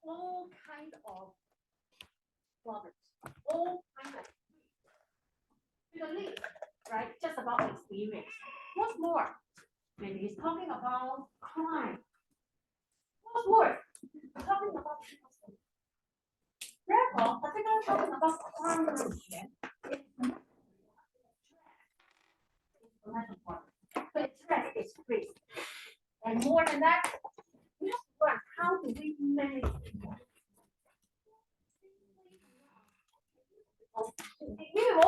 all kinds of problems, all kinds of list, right? Just about experience. What's more? Maybe he's talking about crime. What's more? Talking about people. Therefore, particularly talking about crime but stress is free. And more than that, we have to learn how do we manage people.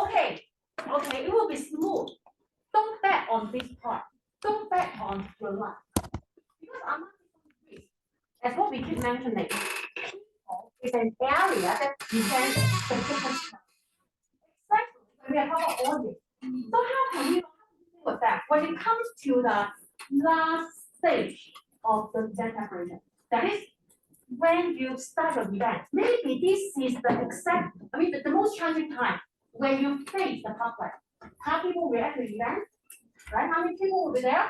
Okay, it will be smooth. Don't bet on this part. Don't bet on your life. Because I'm not free. That's what we keep mentioning. It's an area that depends on the different stuff. Especially when we are talking about audit. So how can we deal with that when it comes to the last stage of the event preparation? That is when you start your event. Maybe this is the most challenging time when you face the public. How people react to the event, right? How many people will be there?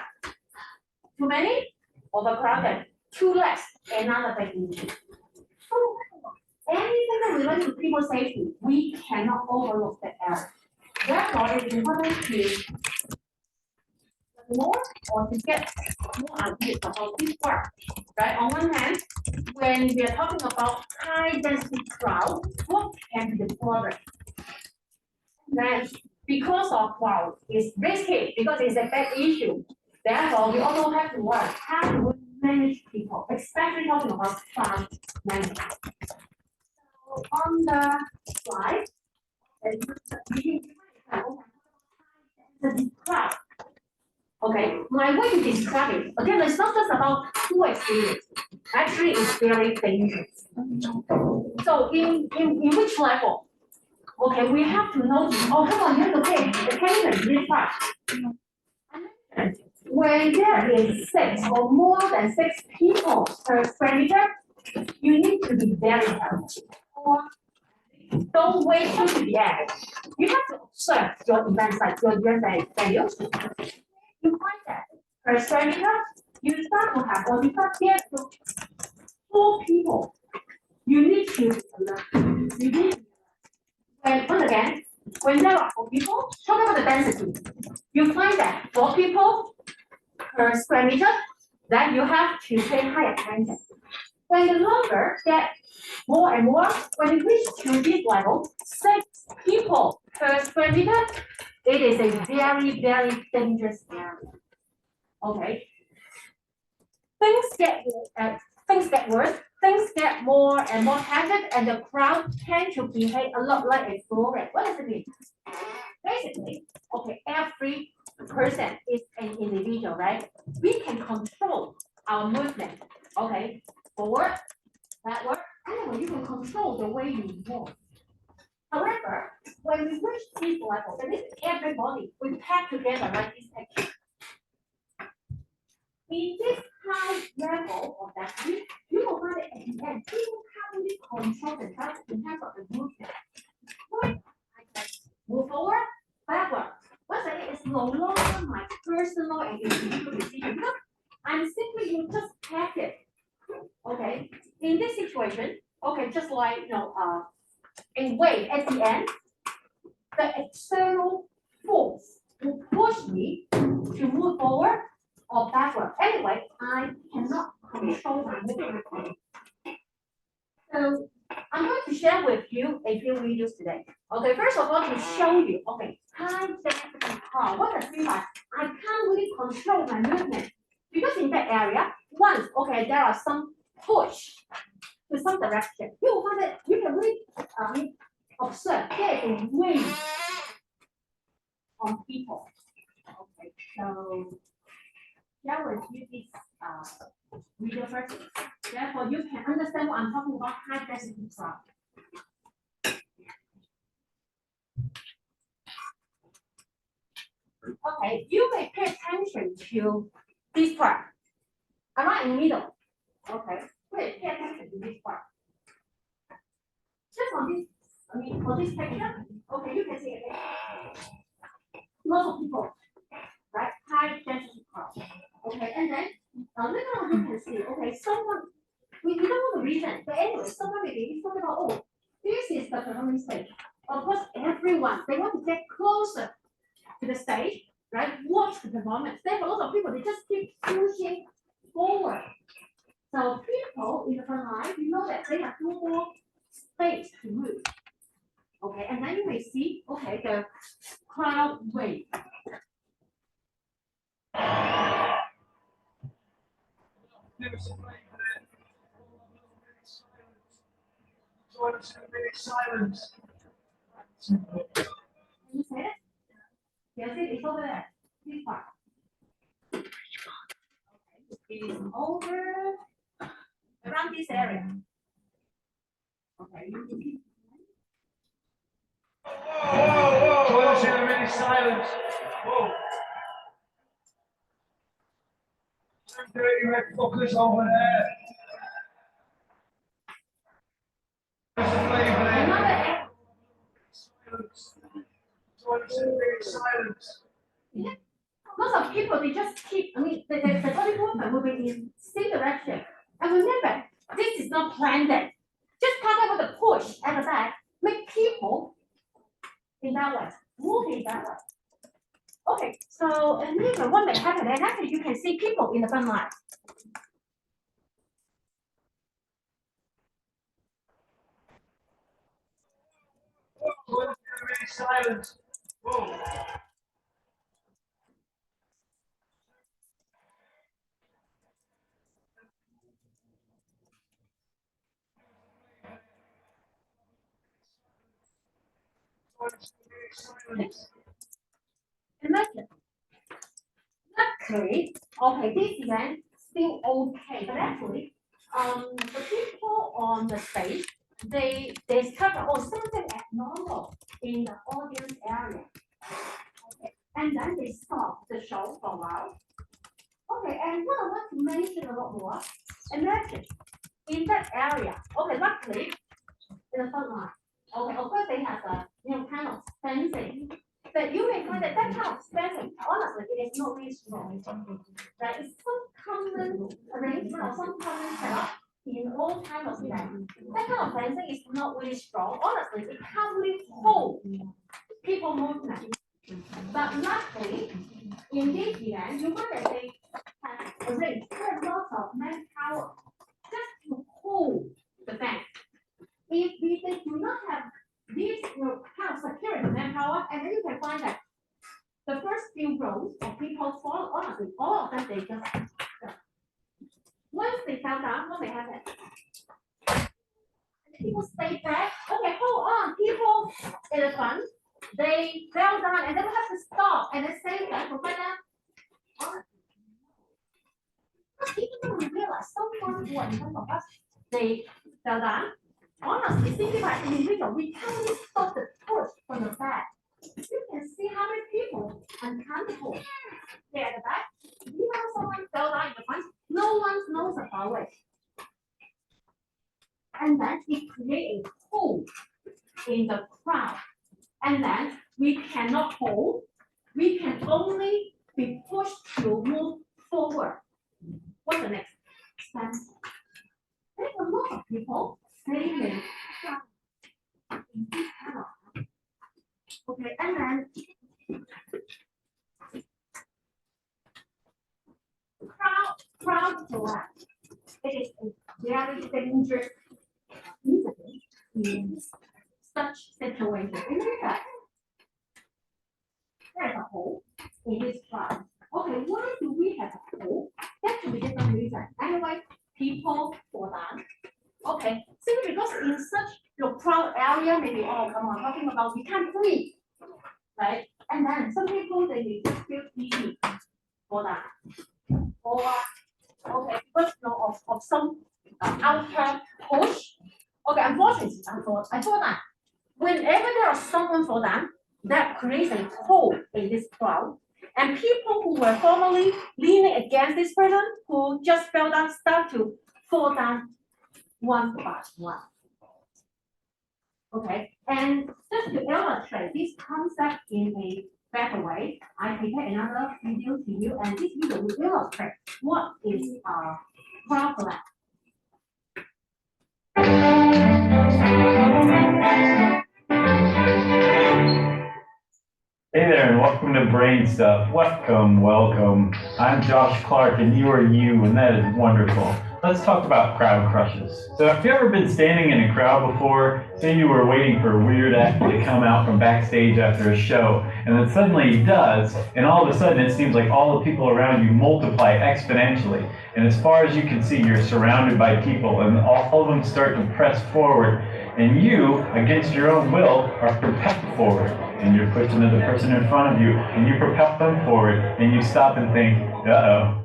Too many? Overcrowded. Too less. Another big issue. So anything that relates to people safety, we cannot overlook that area. Therefore, it's important to learn more or to get more ideas about this part. Right? On one hand, when we are talking about high density crowd, what can be the problem? Then, because of crowd is risky, because it's a bad issue. Therefore, we also have to learn how to manage people, especially talking about crowd management. So on the slide, the crowd. Okay, my way to describe it. Again, it's not just about who experience. Actually, it's very dangerous. So in which level? Okay, we have to know. Oh, come on, you have to pay attention to this part. When there is 6 or more than 6 people per square meter, you need to be very careful. Don't wait till the end. You have to observe your event site, your event venue. You find that per square meter, you start to have, or you start to get 4 people. You need to alert. You need once again, when there are 4 people, talk about the density. You find that 4 people per square meter, then you have to pay high attention. When the number get more and more, when you reach to this level, 6 people per square meter, it is a very, very dangerous area. Okay. Things get worse, things get more and more hectic, and the crowd tend to behave a lot like a florist. What does it mean? Basically, okay, every person is an individual, right? We can control our movement. Okay, forward, backward. Anyway, you can control the way you move. However, when we reach this level, that is everybody, we pack together like this picture. In this high level of that, you will find that at the end, people can't really control themselves in terms of the movement. I move forward, backward. What's that? It's no longer my personal and individual decision. Because I'm simply you just pack it. Okay. In this situation, okay, just like a wave at the end, the external force will push me to move forward or backward. Anyway, I cannot control my movement. So I'm going to share with you a few videos today. Okay, first of all, to show you, okay, time density car. What does it mean by I can't really control my movement? Because in that area, once, okay, there are some push to some direction. You will find that you can really observe there is a wave on people. Okay, so share with you this video first. Therefore, you can understand what I'm talking about high density crowd. Okay, you may pay attention to this part. I'm right in the middle. Okay, pay attention to this part. Just on this, for this picture, okay, you can see it. Lots of people, right? High density crowd. Okay, and then later on you can see, okay, someone we don't know the reason, but anyway, someone maybe talking about, oh, this is the performance stage. Of course, everyone, they want to get closer to the stage, right? Watch the performance. Therefore, a lot of people, they just keep pushing forward. So people in the front line, you know that they have no more space to move. Okay, and then you may see, okay, the crowd wave. Silence. Can you say it? Yes, it is over there. This part. Okay, it is over around this area. Okay, you can keep. Whoa. Toilet 2 minutes silence. Whoa. Dirty red fuckers over there. There's a flavour there. Another Silence. Toilet 2 minutes silence. yeah. Lots of people, they just keep, I mean, the body movement will be in same direction. And remember, this is not planned. Just kind of with a push at the back, make people in that way, move in that way. Okay, so and later what may happen, and actually you can see people in the front line. Toilet 2 minutes silence. Whoa. Imagine. Luckily, okay, this event still okay, but actually, the people on the stage, they discover oh something abnormal in the audience area. Okay, and then they stop the show for a while. Okay, and what I want to mention a lot more, imagine in that area. Okay, luckily, in the front line. Okay, of course they have a kind of fencing. But you may find that that kind of fencing, honestly, it is not really strong. That is some common arrangement or some common setup in all kinds of events. That kind of fencing is not really strong. Honestly, it can't really hold people movement. But luckily, in this event, you find that they have arranged quite lots of manpower just to hold the fence. If they do not have this kind of security manpower, and then you can find that the first few rows of people fall, honestly, all of them they just once they fell down, what may happen? People stay back. Okay, hold on, people in the front, they fell down, and then we have to stop and then save them for further. Even though we realize someone who are in front of us, they fell down. Honestly, thinking about individual, we can't really stop the push from the back. You can see how many people uncomfortable there at the back. Even though someone fell down in the front, no one knows about it. And then it creates a hole in the crowd. And then we cannot hold. We can only be pushed to move forward. What's the next step? There's a lot of people saving. Okay, and then crowd collapse. It is a very dangerous incident in such situation. Remember that there's a hole in this crowd. Okay, why do we have a hole? That could be different reasons. Anyway, people fall down. Okay, simply because in such crowd area, maybe oh come on, talking about we can't breathe, right? And then some people they just feel easy for that, or okay because of some outer push. Okay, unfortunately, I thought that whenever there is someone fall down, that creates a hole in this crowd, and people who were formerly leaning against this person who just fell down start to fall down one by one. Okay, and just to illustrate this concept in a better way, I prepare another video to you, and this video will illustrate what is crowd collapse. Hey there, and welcome to Brain Stuff. Welcome. I'm Josh Clark, and you are you, and that is wonderful. Let's talk about crowd crushes. So, have you ever been standing in a crowd before? Say you were waiting for a weird act to come out from backstage after a show, and then suddenly he does, and all of a sudden it seems like all the people around you multiply exponentially. And as far as you can see, you're surrounded by people, and all of them start to press forward, and you, against your own will, are propelled forward. And you're pushing the person in front of you, and you propel them forward, and you stop and think, uh-oh.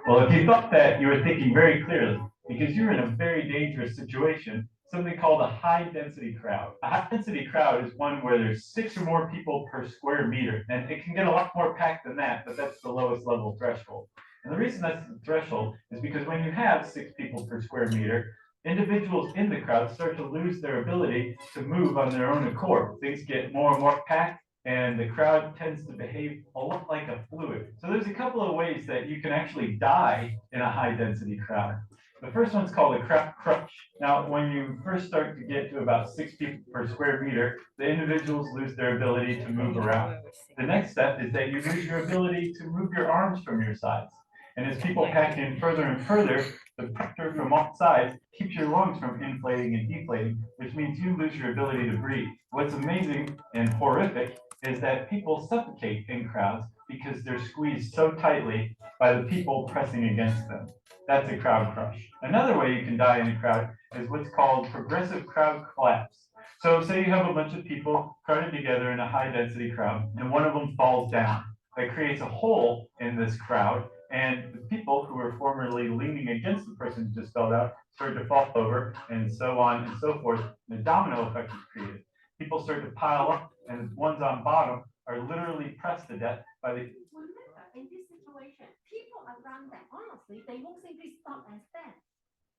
Well, if you thought that, you were thinking very clearly, because you're in a very dangerous situation, something called a high-density crowd. A high-density crowd is one where there's 6 or more people per square meter, and it can get a lot more packed than that, but that's the lowest level threshold. And the reason that's the threshold is because when you have 6 people per square meter, individuals in the crowd start to lose their ability to move on their own accord. Things get more and more packed, and the crowd tends to behave a lot like a fluid. So there's a couple of ways that you can actually die in a high-density crowd. The first one's called a crowd crush. Now, when you first start to get to about 6 people per square meter, the individuals lose their ability to move around. The next step is that you lose your ability to move your arms from your sides. And as people pack in further and further, the pressure from all sides keeps your lungs from inflating and deflating, which means you lose your ability to breathe. What's amazing and horrific is that people suffocate in crowds because they're squeezed so tightly by the people pressing against them. That's a crowd crush. Another way you can die in a crowd is what's called progressive crowd collapse. So say you have a bunch of people crowded together in a high density crowd, and one of them falls down. That creates a hole in this crowd, and the people who were formerly leaning against the person who just fell down start to fall over, and so on and so forth. The domino effect is created. People start to pile up, and the ones on bottom are literally pressed to death by the... Remember, in this situation, people around them, honestly, they won't simply stop and stand.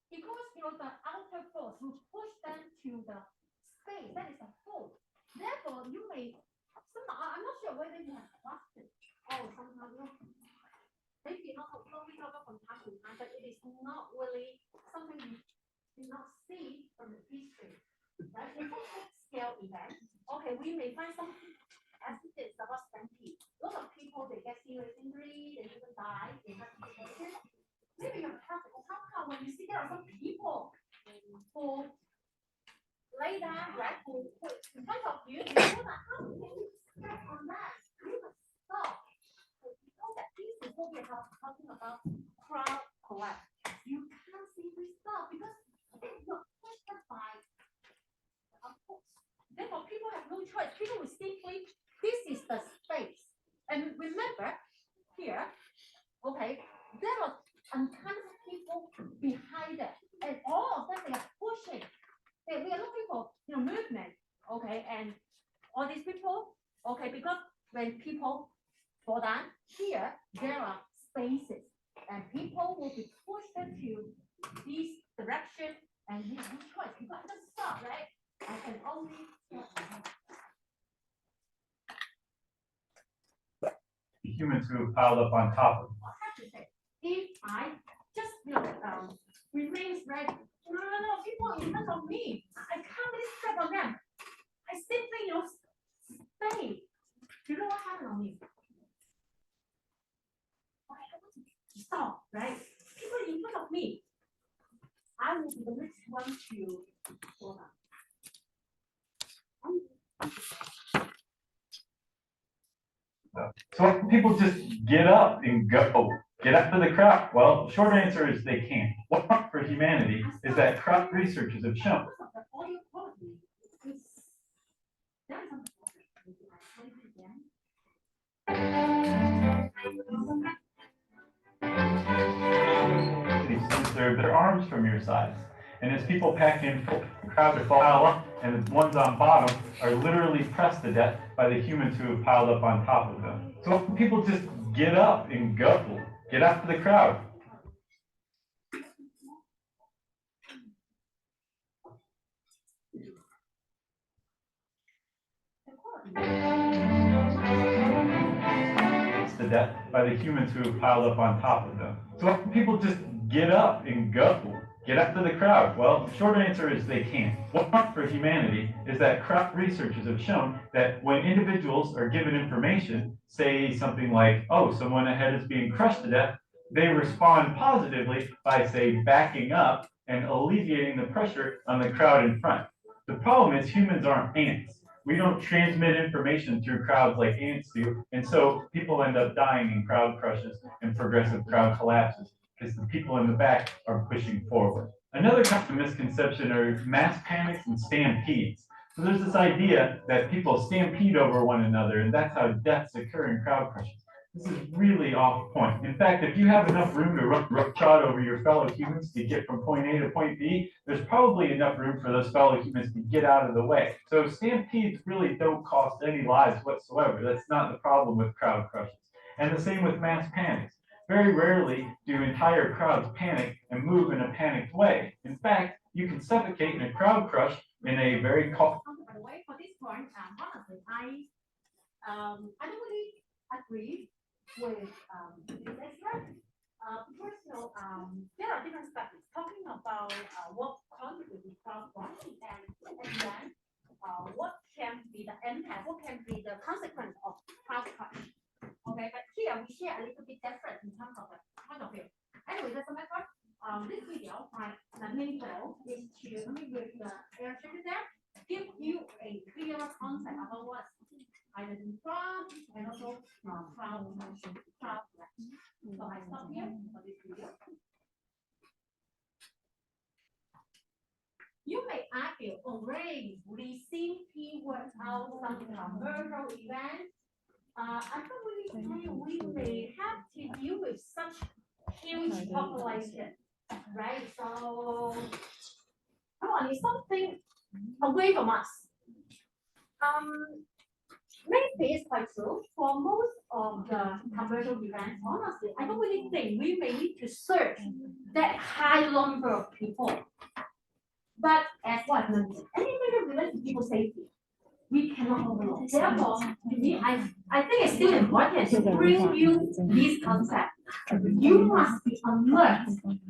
Because, the outer force will push them to the space, that is a hole. Therefore, you may, I'm not sure whether you have questions. Sometimes, maybe not flowing over from time to time, but it is not really something you do not see from the history. Right? In scale event, okay, we may find some accidents about stampede. A lot of people, they get serious injury, they even die in that situation. Maybe you're practical. How come when you see there are some people who lay down, right, who in front of you, you know that how can you step on that? You must stop. That this is what we're talking about crowd collapse. You can't simply stop because you're pushed by the force. Therefore, people have no choice. People will simply, this is the space. And remember, here, okay, there are unconscious people behind it. And all of them, they are pushing. We are looking for movement, okay, and all these people, okay, because when people fall down, here there are spaces, and people will be pushed into this direction, and you have no choice. You got to stop, right? I can only stop. Humans who have piled up on top of them. I have to say, if I just remain right, no, people in front of me, I can't really step on them. I simply stay. You know what happened on me? Stop, right? People in front of me. I will be the next one to fall down. So why don't people just get up and go? Get up to the crowd? Well, the short answer is they can't. What for humanity is that crowd researchers have shown. Since their arms from your sides. And as people pack in, the crowd to pile up, and the ones on bottom are literally pressed to death by the humans who have piled up on top of them. So people just get up and go. Get up to the crowd. It's to death by the humans who have piled up on top of them. So people just get up and go. get after the crowd? Well, the short answer is they can't. One problem for humanity is that crowd researchers have shown that when individuals are given information, say something like, oh, someone ahead is being crushed to death, they respond positively by, say, backing up and alleviating the pressure on the crowd in front. The problem is humans aren't ants. We don't transmit information through crowds like ants do, and so people end up dying in crowd crushes and progressive crowd collapses because the people in the back are pushing forward. Another common misconception are mass panics and stampedes. So there's this idea that people stampede over one another, and that's how deaths occur in crowd crushes. This is really off point. In fact, if you have enough room to run roughshod over your fellow humans to get from point A to point B, there's probably enough room for those fellow humans to get out of the way. So stampedes really don't cost any lives whatsoever. That's not the problem with crowd crushes. And the same with mass panics. Very rarely do entire crowds panic and move in a panicked way. In fact, you can suffocate in a crowd crush in a very By the way, for this point, honestly, I don't really agree with this expert because there are different studies talking about what contributes to crowd crushing and then what can be the impact, what can be the consequence of crowd crush. Okay, but here we share a little bit different in terms of the point of view. Anyway, doesn't matter. This video, my main goal is to with the illustrator there, give you a clearer concept about what hydrogen crowd and also crowd. So I stop here for this video. You may argue, already we simply work out some commercial events. I don't really think we may have to deal with such huge population, right? So, come on, it's something away from us. Maybe it's quite true for most of the commercial events. Honestly, I don't really think we may need to search that high number of people. But as what anything related to people's safety, we cannot overlook. Therefore, to me, I think it's still important to bring you this concept. You must be alert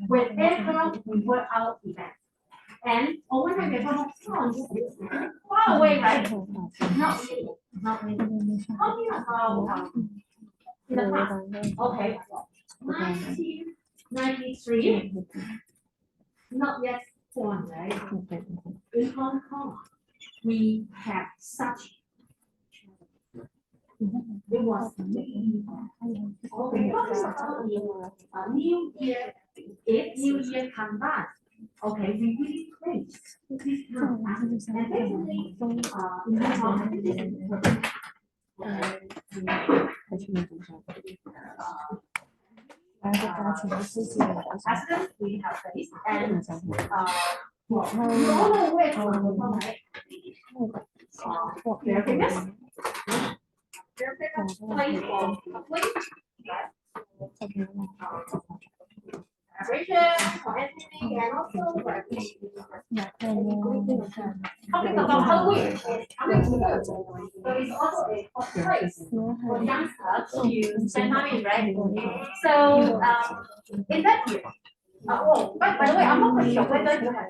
whenever we work out events. And over time, we're talking far away, right? Not really. Talking about in the past, okay, 1993, not yet born, right? In Hong Kong, we have such. It was okay. New Year, if New Year come back, okay, we really place this time and basically, accident we have faced and we all know where from, right? Their fingers. For anything and also talking about Halloween is coming soon. So it's also a place for youngsters to spend time in, right? So in that year. Oh, by the way, I'm not quite sure whether you have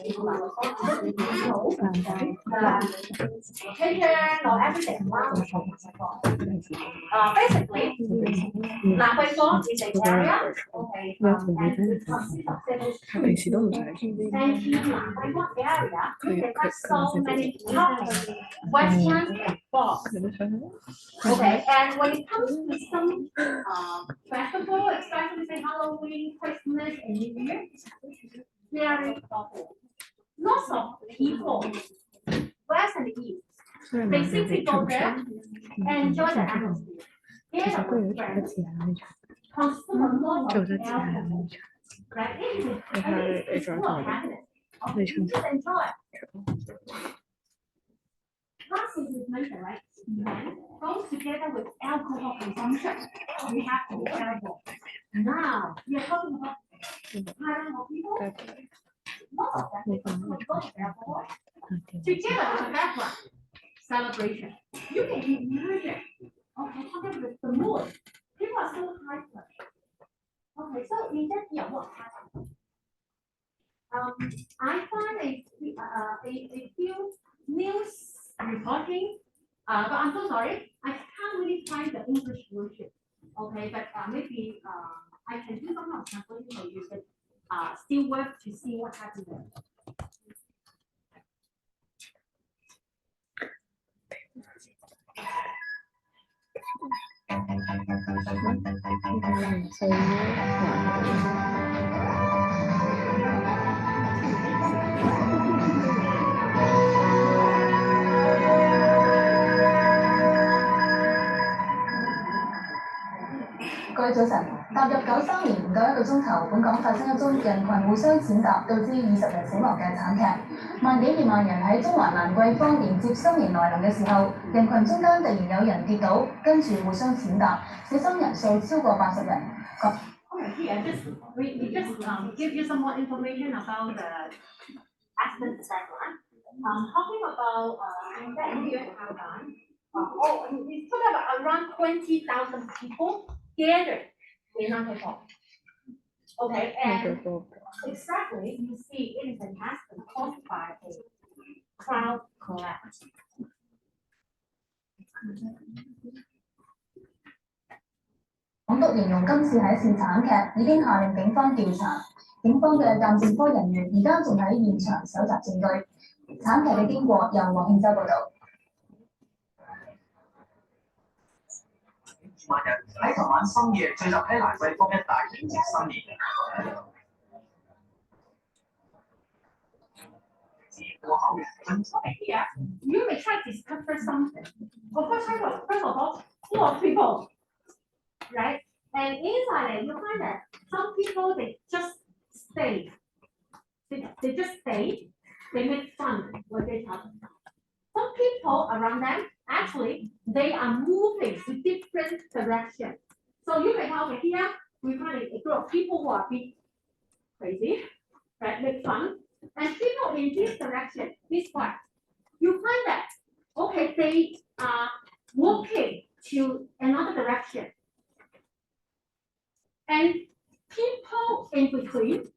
occasion or everything. Basically, Nam Quay Fort is an area, okay, and it consists of several streets. And in Nam Quay Fort area, there are so many shops, restaurants, and bars. Okay, and when it comes to some festival, especially say Halloween, Christmas, and New Year, very popular. Lots of people, west and east, they simply go there and enjoy the atmosphere. Get with friends, consume a lot of alcohol, right? It's full of happiness. Okay, you just enjoy. Last thing we mentioned, right? Goes together with alcohol consumption. We have to be careful. Now, we are talking about high of people. Most of them go to alcohol. Together with the background celebration. You can imagine. Okay, talking with the mood. People are so hyper. Okay, so in that year, what happened? I find a few news reporting, but I'm so sorry, I can't really find the English version. Okay, but maybe I can do some of translation so you can still work to see what happened there.各位早晨，踏入93年唔夠1個鐘頭，本港發生一宗人群互相踐踏，導致20人死亡嘅慘劇。萬幾二萬人喺中環蘭桂坊迎接新年來臨嘅時候，人群中間突然有人跌倒，跟住互相踐踏，死傷人數超過80人。Here, we just give you some more information about the accident background. Talking about that video happened. It's talking about around 20,000 people gathered in Nankai. Okay, and exactly you see it is an accident caused by a crowd collapse. 港督形容今次係一次慘劇，已經下令警方調查。警方嘅鑑證科人員而家仲喺現場搜集證據。慘劇嘅經過由黃慶洲報導。萬人喺琴晚深夜聚集喺蘭桂坊一帶迎接新年。過後， Here, you may try to discover something. Of course, first of all, full of people, right? And inside it, you find that some people they just stay. They just stay. They make fun with each other. Some people around them actually they are moving to different directions. So you may have over here we find a group of people who are being crazy, right? Make fun. And people in this direction, this part, you find that okay, they are walking to another direction. And people in between,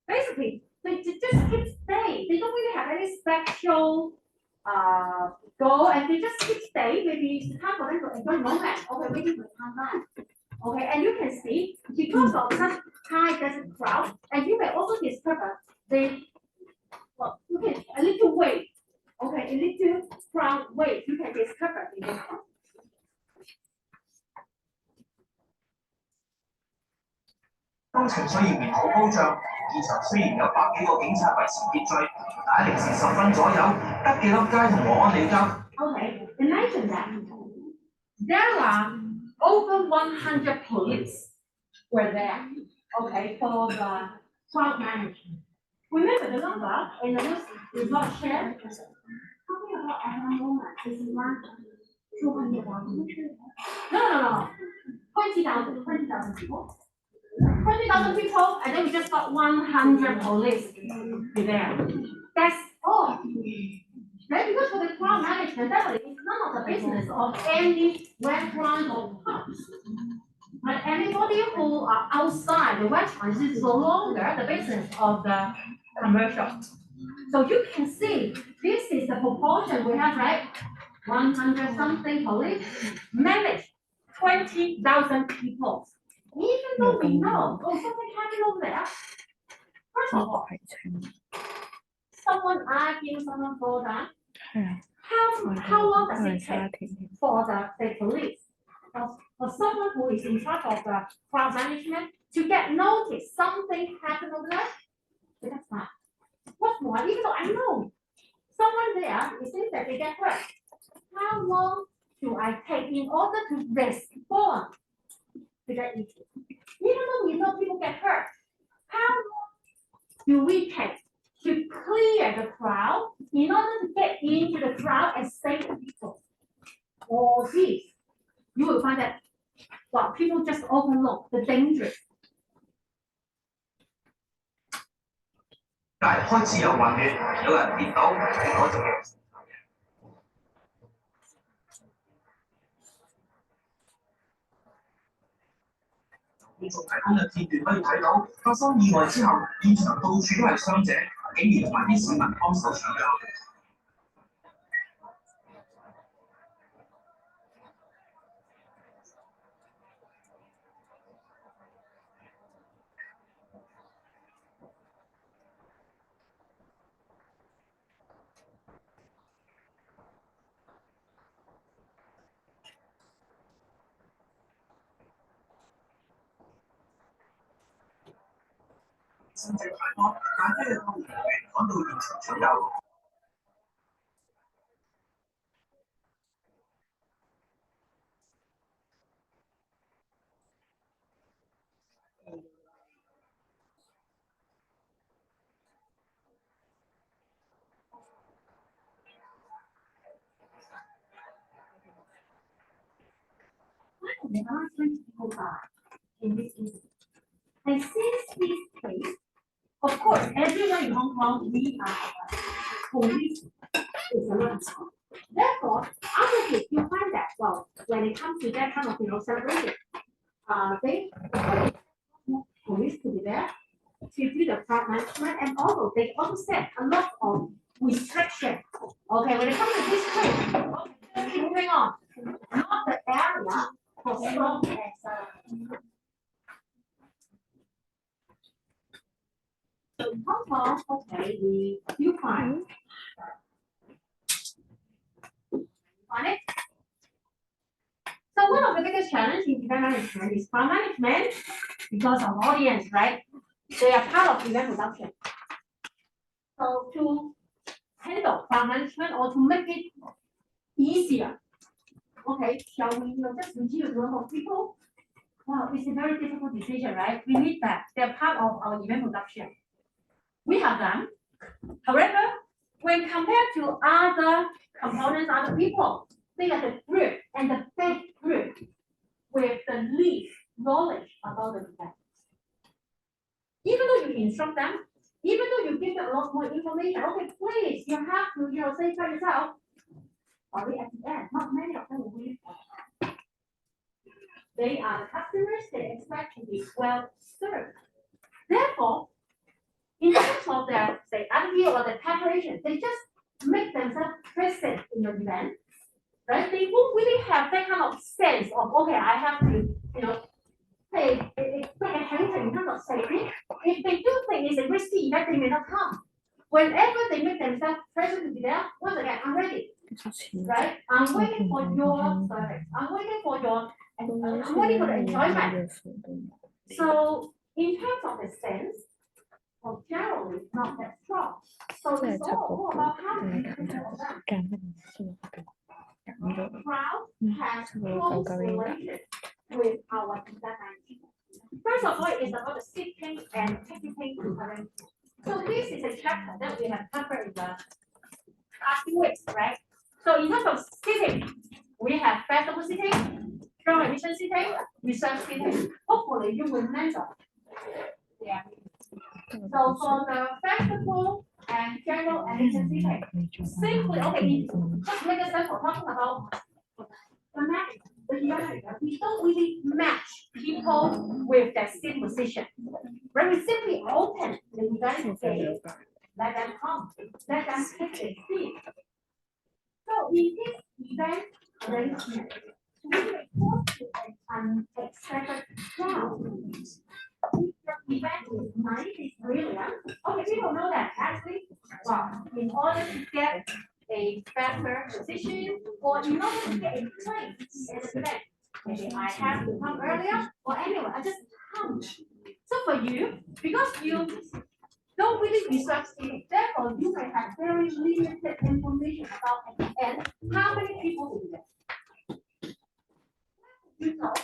basically, they just keep staying. They don't really have any special goal, and they just keep staying. Maybe it's time for them to enjoy moment. Okay, waiting for time back. Okay, and you can see because of such high density crowd, and you may also discover okay, a little weight. Okay, a little crowd weight you can discover in this one. 當情緒仍然好高漲，現場雖然有百幾個警察維持秩序，但喺0時10分左右，德記粒街同和安里街。Okay, imagine that there are over 100 police were there. Okay, for the crowd management. Remember the number in the news is not shared. Talking about every moment is one 200,000. No. 20,000 people. 20,000 people, and then we just got 100 police there. That's all. Right? Because for the crowd management, definitely it's none of the business of any restaurant or pubs. But anybody who are outside the restaurant is no longer the business of the commercial. So you can see this is the proportion we have, right? 100 something police manage 20,000 people. Even though we know, something happened over there. First of all, someone arguing, someone fall down. How long does it take for the police or someone who is in charge of the crowd management to get notice something happened over there? That's fine. What's more, even though I know someone there, it seems that they get hurt. How long do I take in order to respond to that issue? Even though we know people get hurt, how long do we take to clear the crowd in order to get into the crowd and save the people? Or this, you will find that well, people just overlook the danger. 但係開始有混亂，有人跌倒，結果就觀眾提供嘅片段可以睇到，發生意外之後，現場到處都係傷者，警員同埋啲市民幫手搶救。甚至太多，大批嘅救援人員趕到現場搶救。There are 20 people in this incident. And since this case, of course, everyone in Hong Kong, we are police is a lot. Therefore, after this, you find that, well, when it comes to that kind of, celebration, they police to be there to do the crowd management, and also they also set a lot of restrictions. Okay, when it comes to this case, okay, keep moving on. Not the area for strong as so in Hong Kong, okay, you find on it. So one of the biggest challenges in event management is crowd management because of audience, right? They are part of event production. So to handle crowd management or to make it easier, okay, shall we just reduce the number of people? Wow, it's a very difficult decision, right? We need that. They're part of our event production. We have them. However, when compared to other components, other people, they are the group and the big group with the least knowledge about the event. Even though you instruct them, even though you give them a lot more information, okay, please, you have to, say by yourself. Sorry, at the end, not many of them will really. They are the customers, they expect to be well served. Therefore, in terms of their, say, attitude or the preparation, they just make themselves present in the event, right? They won't really have that kind of sense of, okay, I have to, say, expect attention in terms of safety. If they do think it's a risky event, they may not come. Whenever they make themselves present to be there, once again, I'm ready, right? I'm waiting for your service. I'm waiting for the enjoyment. So, in terms of the sense, well, generally not that strong. So it's all about how to control them. The crowd has close relation with our event. First of all, it's about the seating and ticketing arrangement. So this is a chapter that we have covered in the past few weeks, right? So in terms of seating, we have festival seating, general admission seating, reserve seating. Hopefully you will remember. Yeah. So for the festival and general admission seating, simply, okay, just make a sample talking about the match. We don't really match people with their seat position. Right? We simply open the event gate, let them come, let them take their seat. So in this event arrangement, we report to an unexpected crowd. If the event is nice, it's brilliant. Okay, people know that actually, well, in order to get a better position or in order to get a place in the event, maybe I have to come earlier or anyway, I just come. So for you, because you don't really research it, therefore you may have very limited information about at the end how many people will be there. You know,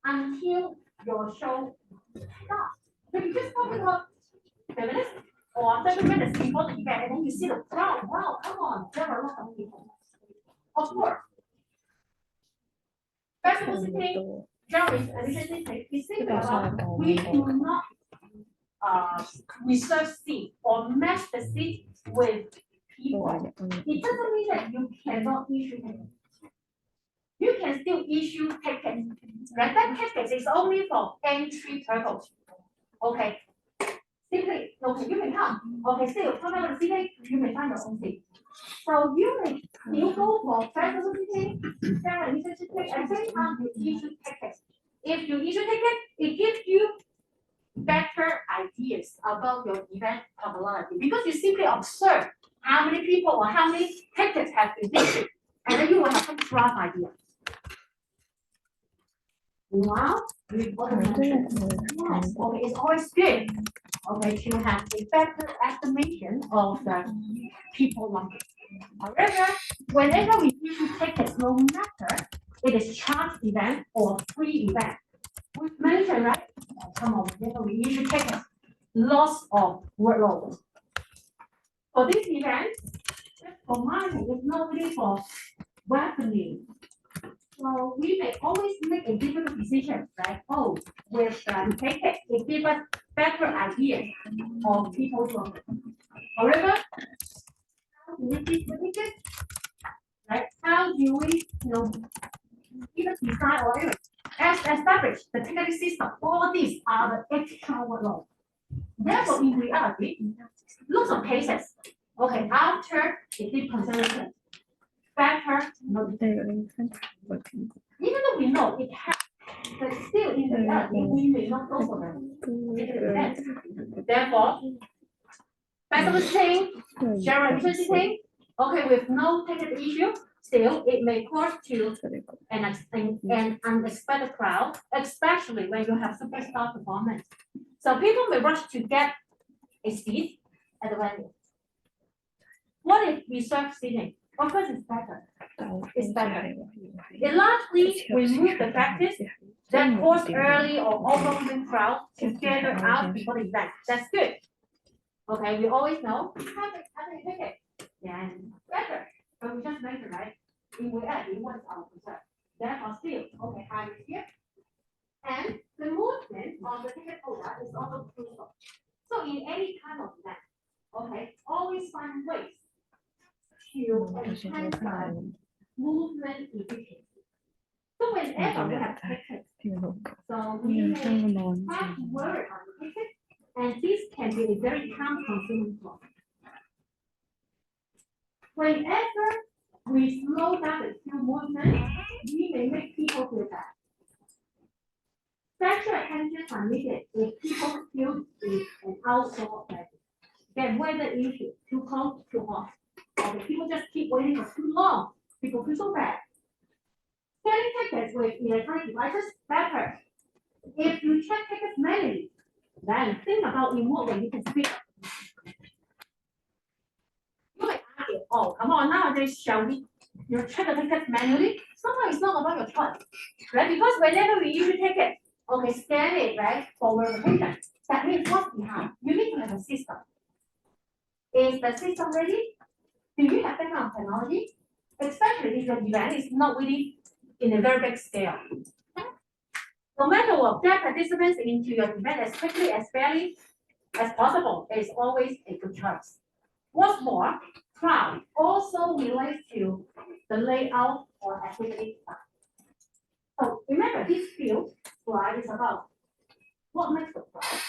until your show starts. So you just talk about 10 minutes or 30 minutes before the event, and then you see the crowd. Wow, come on, there are a lot of people. Of course, festival sitting, general admission sitting, is simply about we do not reserve seat or match the seat with people. It doesn't mean that you cannot issue it. you can still issue tickets. Right? That ticket is only for entry purpose. Okay. Simply, okay, you can come. Okay, still come out of the city, you may find your own seat. So you may still go for festival seating, general admission ticket, and same time you issue tickets. If you issue tickets, it gives you better ideas about your event popularity because you simply observe how many people or how many tickets have been issued, and then you will have some rough idea. Now, we yes, okay, it's always good, okay, to have a better estimation of the people numbers. However, whenever we issue tickets, no matter it is charged event or free event, we mentioned, right? Come on, whenever we issue tickets, loss of workload. For this event, just for money, it's not really for revenue. So we may always make a difficult decision, right? Oh, with ticket, it gives us better ideas of people's work. However, how do we pick the ticket? Right? How do we, either design or even establish the ticketing system? All these are the extra workload. Therefore, in reality, lots of cases, okay, after a deep consideration, better, even though we know it has, but still in reality, we may not go for them. Therefore, festival thing, general admission thing, okay, with no ticket issue, still it may cause to an unexpected crowd, especially when you have superstar performance. So people may rush to get a seat at the venue. What if reserved seating? Of course, it's better. It's better. It largely removes the practice that force early or overwhelming crowd to gather out before the event. That's good. Okay, we always know how to take it. Yeah, better. But we just mentioned, right? In reality, what is our concern? Therefore, still, okay, high risk here. And the movement of the ticket holder is also crucial. So in any kind of event, okay, always find ways to enhance the movement efficiency. So whenever we have tickets, so we may have to worry on the ticket, and this can be a very time-consuming process. Whenever we slow down the queue movement, we may make people feel bad. Special attention are needed if people feel is an outdoor event. Get weather issue, too cold, too hot. Or the people just keep waiting for too long. People feel so bad. Scanning tickets with electronic devices, better. If you check tickets manually, then think about in what way you can speed up. You may argue, oh, come on, nowadays, shall we check the tickets manually? Sometimes it's not about your choice, right? Because whenever we use a ticket, okay, scan it, right, for verification. That means what's behind? You need to have a system. Is the system ready? Do you have that kind of technology? Especially if your event is not really in a very big scale. No matter what, get participants into your event as quickly as fairly as possible is always a good choice. What's more, crowd also relates to the layout or activity plan. So remember, this field slide is about what makes the crowd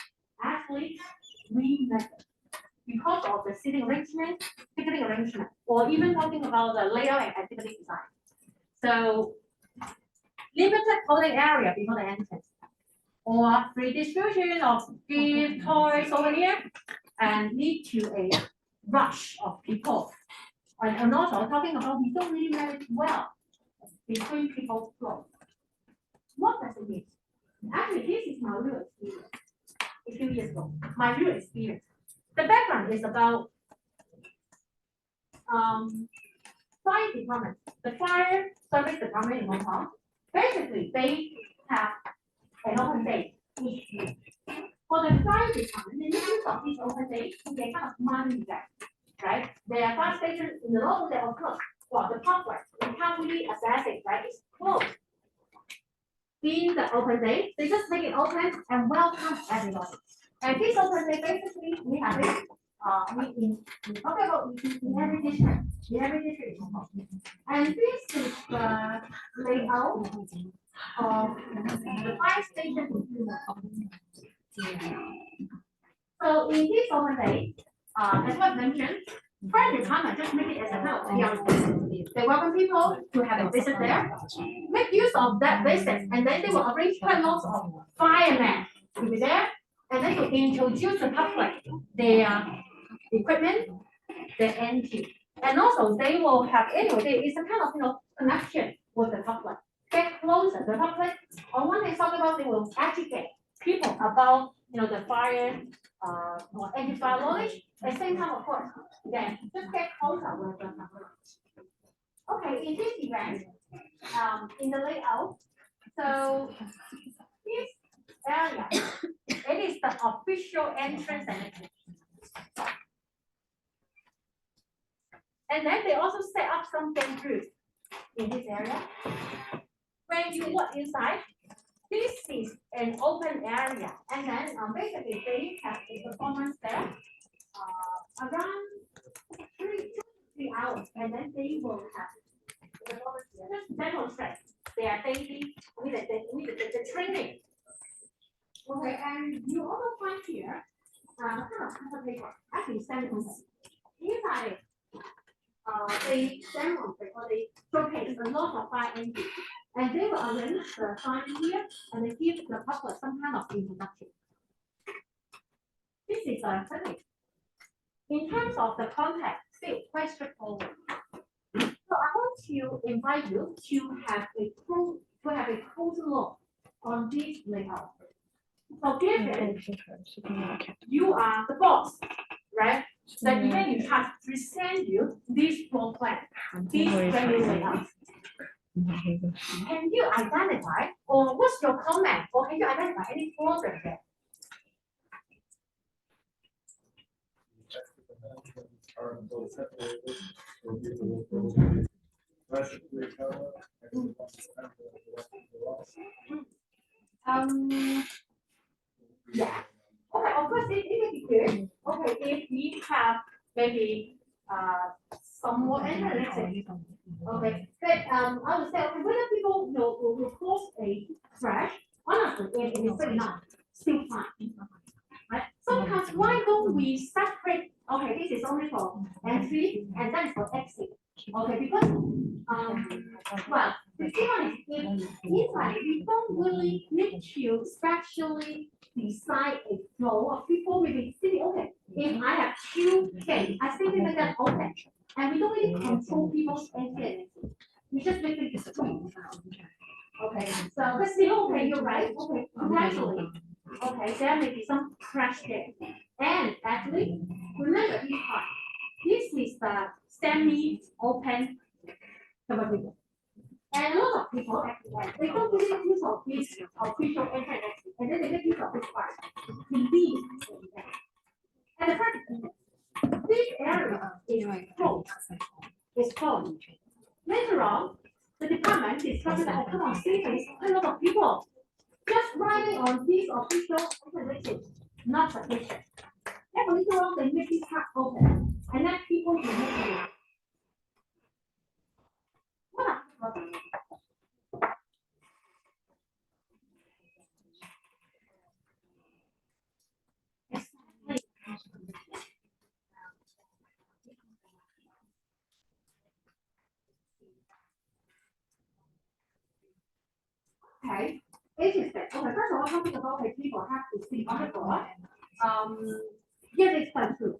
actually method. Because of the seating arrangement, ticketing arrangement, or even talking about the layout and activity design. So, limited holding area before the entrance, or free distribution of gift, toys over here, and lead to a rush of people. And also talking about we don't really manage well between people's flow. What does it mean? Actually, this is my real experience. A few years ago, my real experience. The background is about fire department, the fire service department in Hong Kong. Basically, they have an open day each year. For the fire department, the use of this open day is a kind of money event, right? There are fire stations in the local that are closed. Well, the public, we can't really access it, right? It's closed. In the open day, they just make it open and welcome everybody. And this open day, basically, we have it. We talk about in every district. In every district, and this is the layout of the fire station. So in this open day, as was mentioned, fire department just make it as a kind of PR. They welcome people to have a visit there, make use of that visit, and then they will arrange quite lots of firemen to be there, and then to introduce the public their equipment, their engine, and also they will have anyway. It's a kind of connection with the public, get closer to the public. On one hand, talk about they will educate people about the fire or anti-fire knowledge. At the same time, of course, then just get closer with the public. Okay, in this event, in the layout, so this area, it is the official entrance and exit. And then they also set up some group in this area. When you walk inside, this is an open area, and then basically they have a performance there around 3 hours, and then they will have the performance just demonstrate their daily with the training. Okay, and you also find here kind of paper actually samples inside. They demonstrate or they showcase a lot of fire engines, and they will arrange the sign here and they give the public some kind of introduction. This is a clinic. In terms of the content, still quite straightforward. So I want to invite you to have a closer look on this layout. So given you are the boss, right? The event in charge present you this floor plan, this venue layout. Can you identify, or what's your comment, or can you identify any problem there? Yeah. Okay, of course it will be good. Okay, if we have maybe some more analytics. Okay, but I would say okay, whether people will cause a crash, honestly, it is really not still fine. Right? Sometimes why don't we separate? Okay, this is only for entry and that is for exit. Okay, because well, the thing is, if inside we don't really need to specially decide a flow of people maybe sitting. Okay, if I have 2 gates, I simply make that open, and we don't really control people's entry. We just make it discreet. Okay, so but still okay, you're right. Okay, potentially. Okay, there may be some crash there. And actually, remember this part. This is the semi-open capability. And a lot of people actually they don't really use of this official entry exit, and then they make use of this part. Indeed. And the fact is, this area is closed. It's closed. Later on, the department is talking about, oh, come on, see, there's a lot of people. Just riding on this official entry not sufficient. Then later on, they make this part open, and then people can make it. What are okay, interesting. Okay, first of all, talking about okay, people have to sleep on the floor. Yes, it's quite true.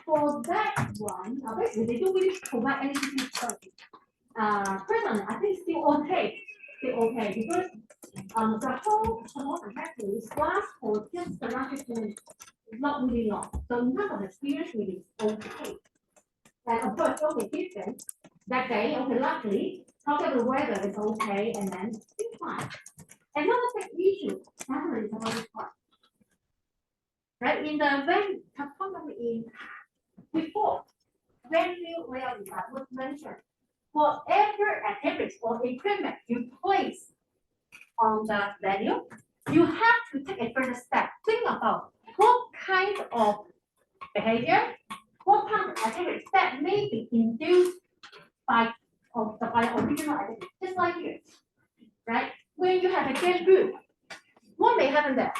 For that one, basically they don't really provide any service. Personally, I think still okay, because the whole promotion factory lasts for just around 15 minutes. It's not really long. So in terms of experience, it is okay. And of course, okay, different. That day, okay, luckily, talking the weather is okay, and then it's fine. Another big issue definitely is about this part. Right, in the in before venue layout design was mentioned, whatever activities or equipment you place on the venue, you have to take a further step. Think about what kind of behavior, what kind of activities that may be induced by of the original identity, just like you, right? When you have a game group, what may happen there?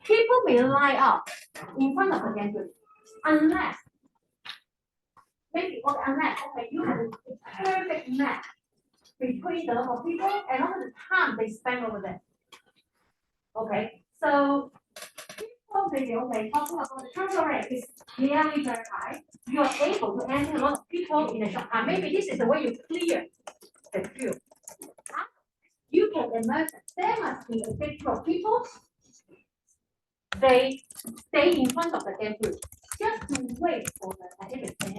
People may line up in front of the game group, unless you have a perfect match between the number of people and also the time they spend over there. Okay, so people maybe talking about the turnover rate is really very high. You are able to enter a lot of people in a short time. Maybe this is the way you clear the queue. You can imagine there must be a big group of people. They stay in front of the game group just to wait for the activity.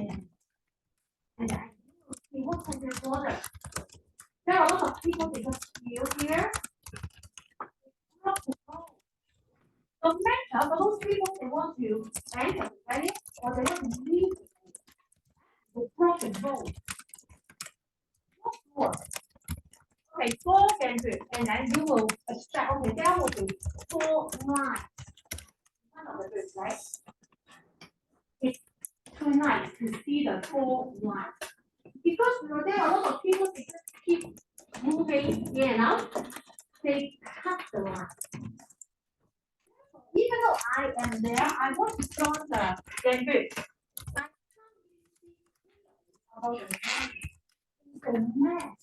And then you will see what order. There are a lot of people because you here. So matter for those people they want to enter the venue or they want to leave the profit goal. What more? Okay, 4 game group, and then you will extract. Okay, there will be 4 lines. One of the groups, right? It's too nice to see the 4 lines. Because there are a lot of people they just keep moving in and out, they cut the line. Even though I am there, I want to join the game group. I can't really see about the mess.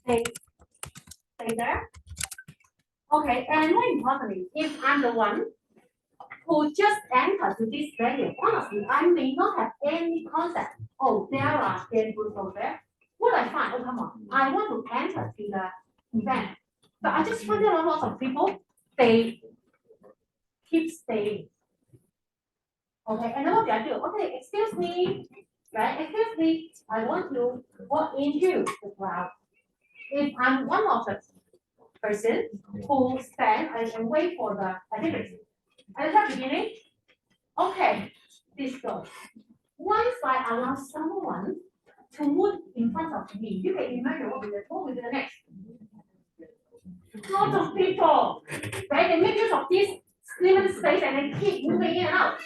They stay there. Okay, and more importantly, if I'm the one who just entered to this venue, honestly, I may not have any concept. Oh, there are game groups over there. What I find, oh come on, I want to enter to the event. But I just find there are lots of people, they keep staying. Okay, and then what do I do? Okay, excuse me, right? Excuse me, I want to walk into the crowd. If I'm one of the person who stand and wait for the activity. At the beginning, okay, this goes. Once I allow someone to move in front of me, you can imagine what will be the next. Lots of people, right? They make use of this limited space and then keep moving in and out.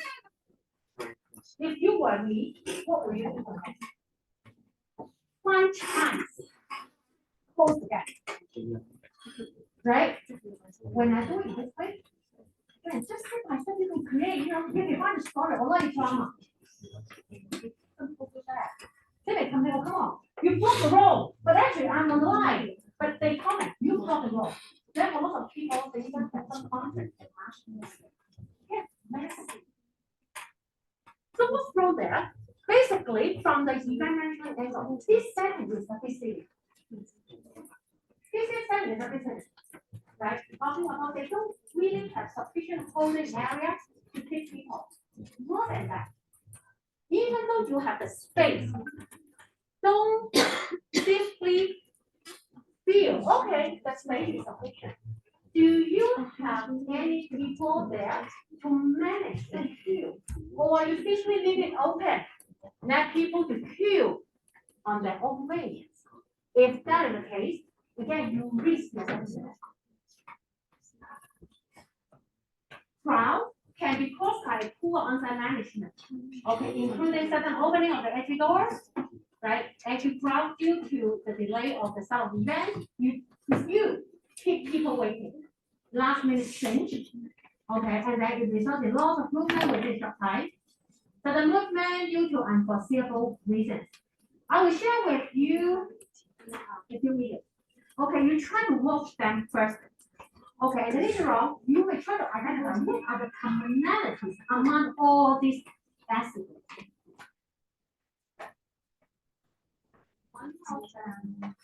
If you were me, what would you do next? Find chance. Close the gap. Right? When I do it this way, just take myself, you can create, you know, if you find a story, or like drama. They may come here, come on, you block the roll, but actually I'm on the line. But they comment, you block the roll. There are a lot of people, they even have some content. Yes, messy. So what's wrong there? Basically, from the event management angle, this setting is sufficient. This is setting is sufficient. Right? Talking about they don't really have sufficient holding area to keep people. More than that, even though you have the space, don't simply feel okay, the space is sufficient. Do you have any people there to manage the queue? Or you simply leave it open, let people to queue on their own way? If that is the case, again, you risk your success. Crowd can be caused by poor on-site management, okay, including sudden opening of the entry doors, right? Entry crowd due to the delay of the start of the event, you keep people waiting. Last minute change, okay, and then it results in loss of movement within short time. Sudden movement due to unforeseeable reasons. I will share with you if you need it. Okay, you try to watch them first. Okay, and later on, you may try to identify what are the commonalities among all these acids. One of them.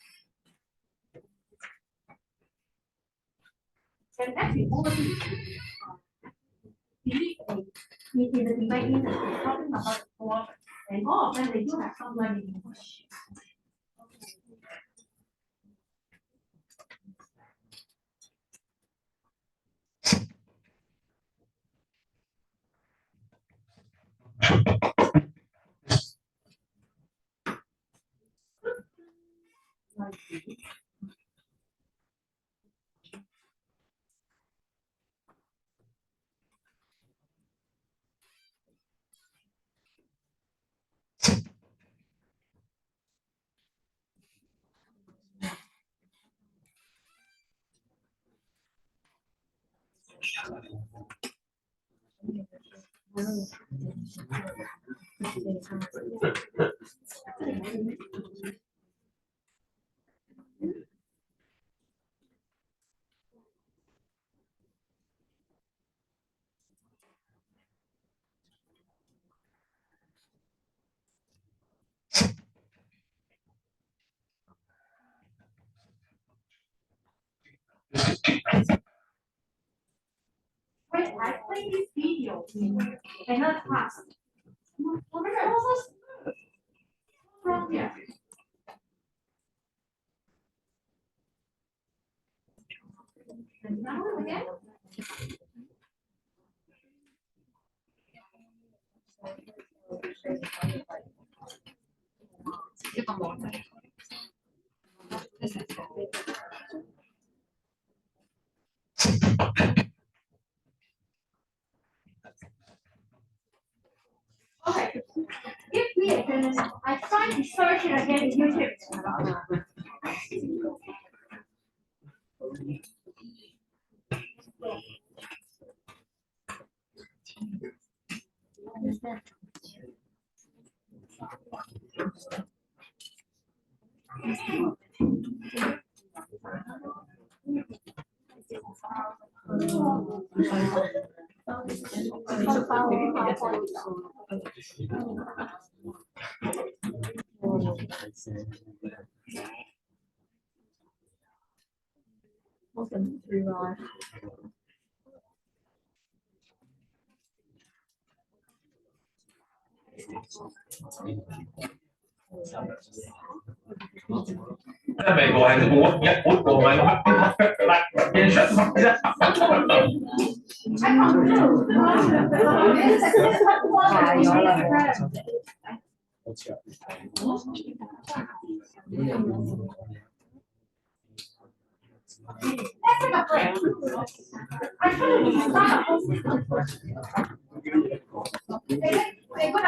And actually, all of these in the debate industry talking about the water, and all of them they do have some learning. Wait, I play this video in another class. What's wrong here? And now again? Okay. Give me a minute. I try to search it again in YouTube. Vabbè,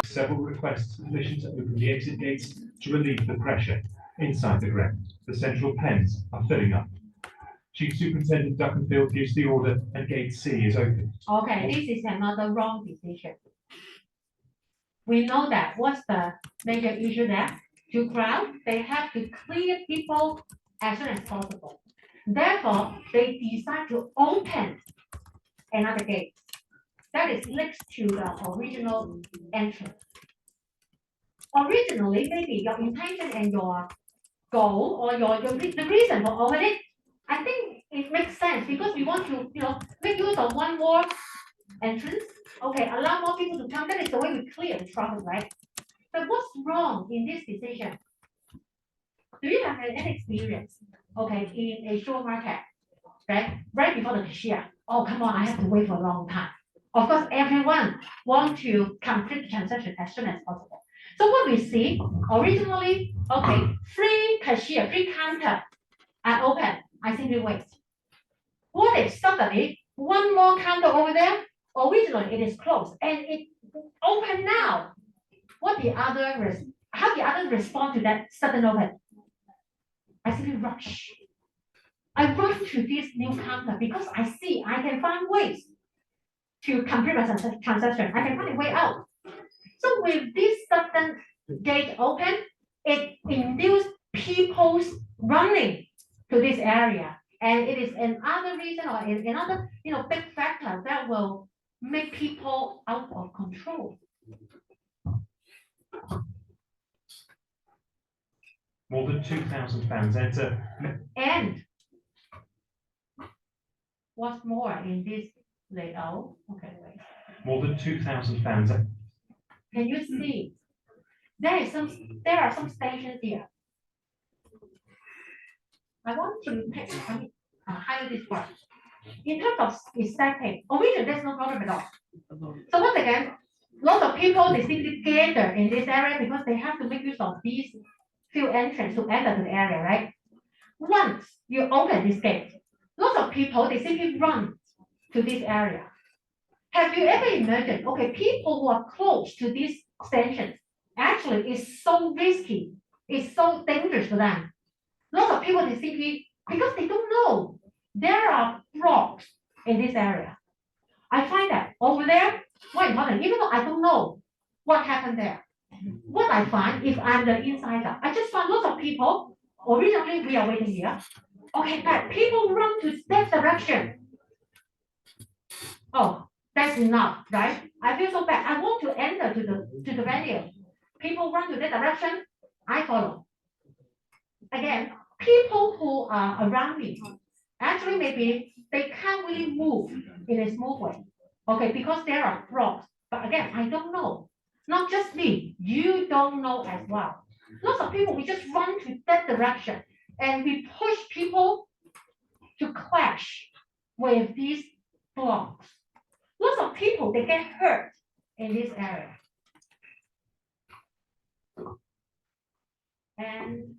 Several requests for permission to open the exit gates to relieve the pressure inside the ground. The central pens are filling up. Chief Superintendent Duckenfield gives the order and gate C is open. Okay, this is another wrong decision. We know that what's the major issue there? To crowd, they have to clear people as soon as possible. Therefore, they decide to open another gate that is next to the original entrance. Originally, maybe your intention and your goal or the reason for opening, I think it makes sense because we want to, make use of one more entrance. Okay, allow more people to come. That is the way we clear the traffic, right? But what's wrong in this decision? Do you have any experience? Okay, in a supermarket, right before the cashier. Oh, come on, I have to wait for a long time. Of course, everyone wants to complete the transaction as soon as possible. So what we see originally, okay, free cashier, free counter are open. I simply wait. What if suddenly one more counter over there? Originally it is closed and it open now. How the others respond to that sudden open? I simply rush. I rush to this new counter because I see I can find ways to complete my transaction. I can find a way out. So with this sudden gate open, it induced people running to this area. And it is another reason or another big factor that will make people out of control. More than 2,000 fans enter. And what's more in this layout? Okay, wait. More than 2,000 fans. Can you see? There are some stations here. I want to highlight this part. In terms of aesthetic, originally there's no problem at all. So once again, lots of people they simply gather in this area because they have to make use of these few entrances to enter to the area, right? Once you open this gate, lots of people they simply run to this area. Have you ever imagined? Okay, people who are close to these stations actually is so risky, it's so dangerous for them. Lots of people they simply because they don't know there are frogs in this area. I find that over there, more important, even though I don't know what happened there. What I find, if I'm the insider, I just find lots of people, originally we are waiting here. Okay, but people run to that direction. Oh, that's enough, right? I feel so bad. I want to enter to the venue. People run to that direction, I follow. Again, people who are around me, actually maybe they can't really move in a smooth way. Okay, because there are frogs. But again, I don't know. Not just me, you don't know as well. Lots of people, we just run to that direction and we push people to clash with these blocks. Lots of people, they get hurt in this area. And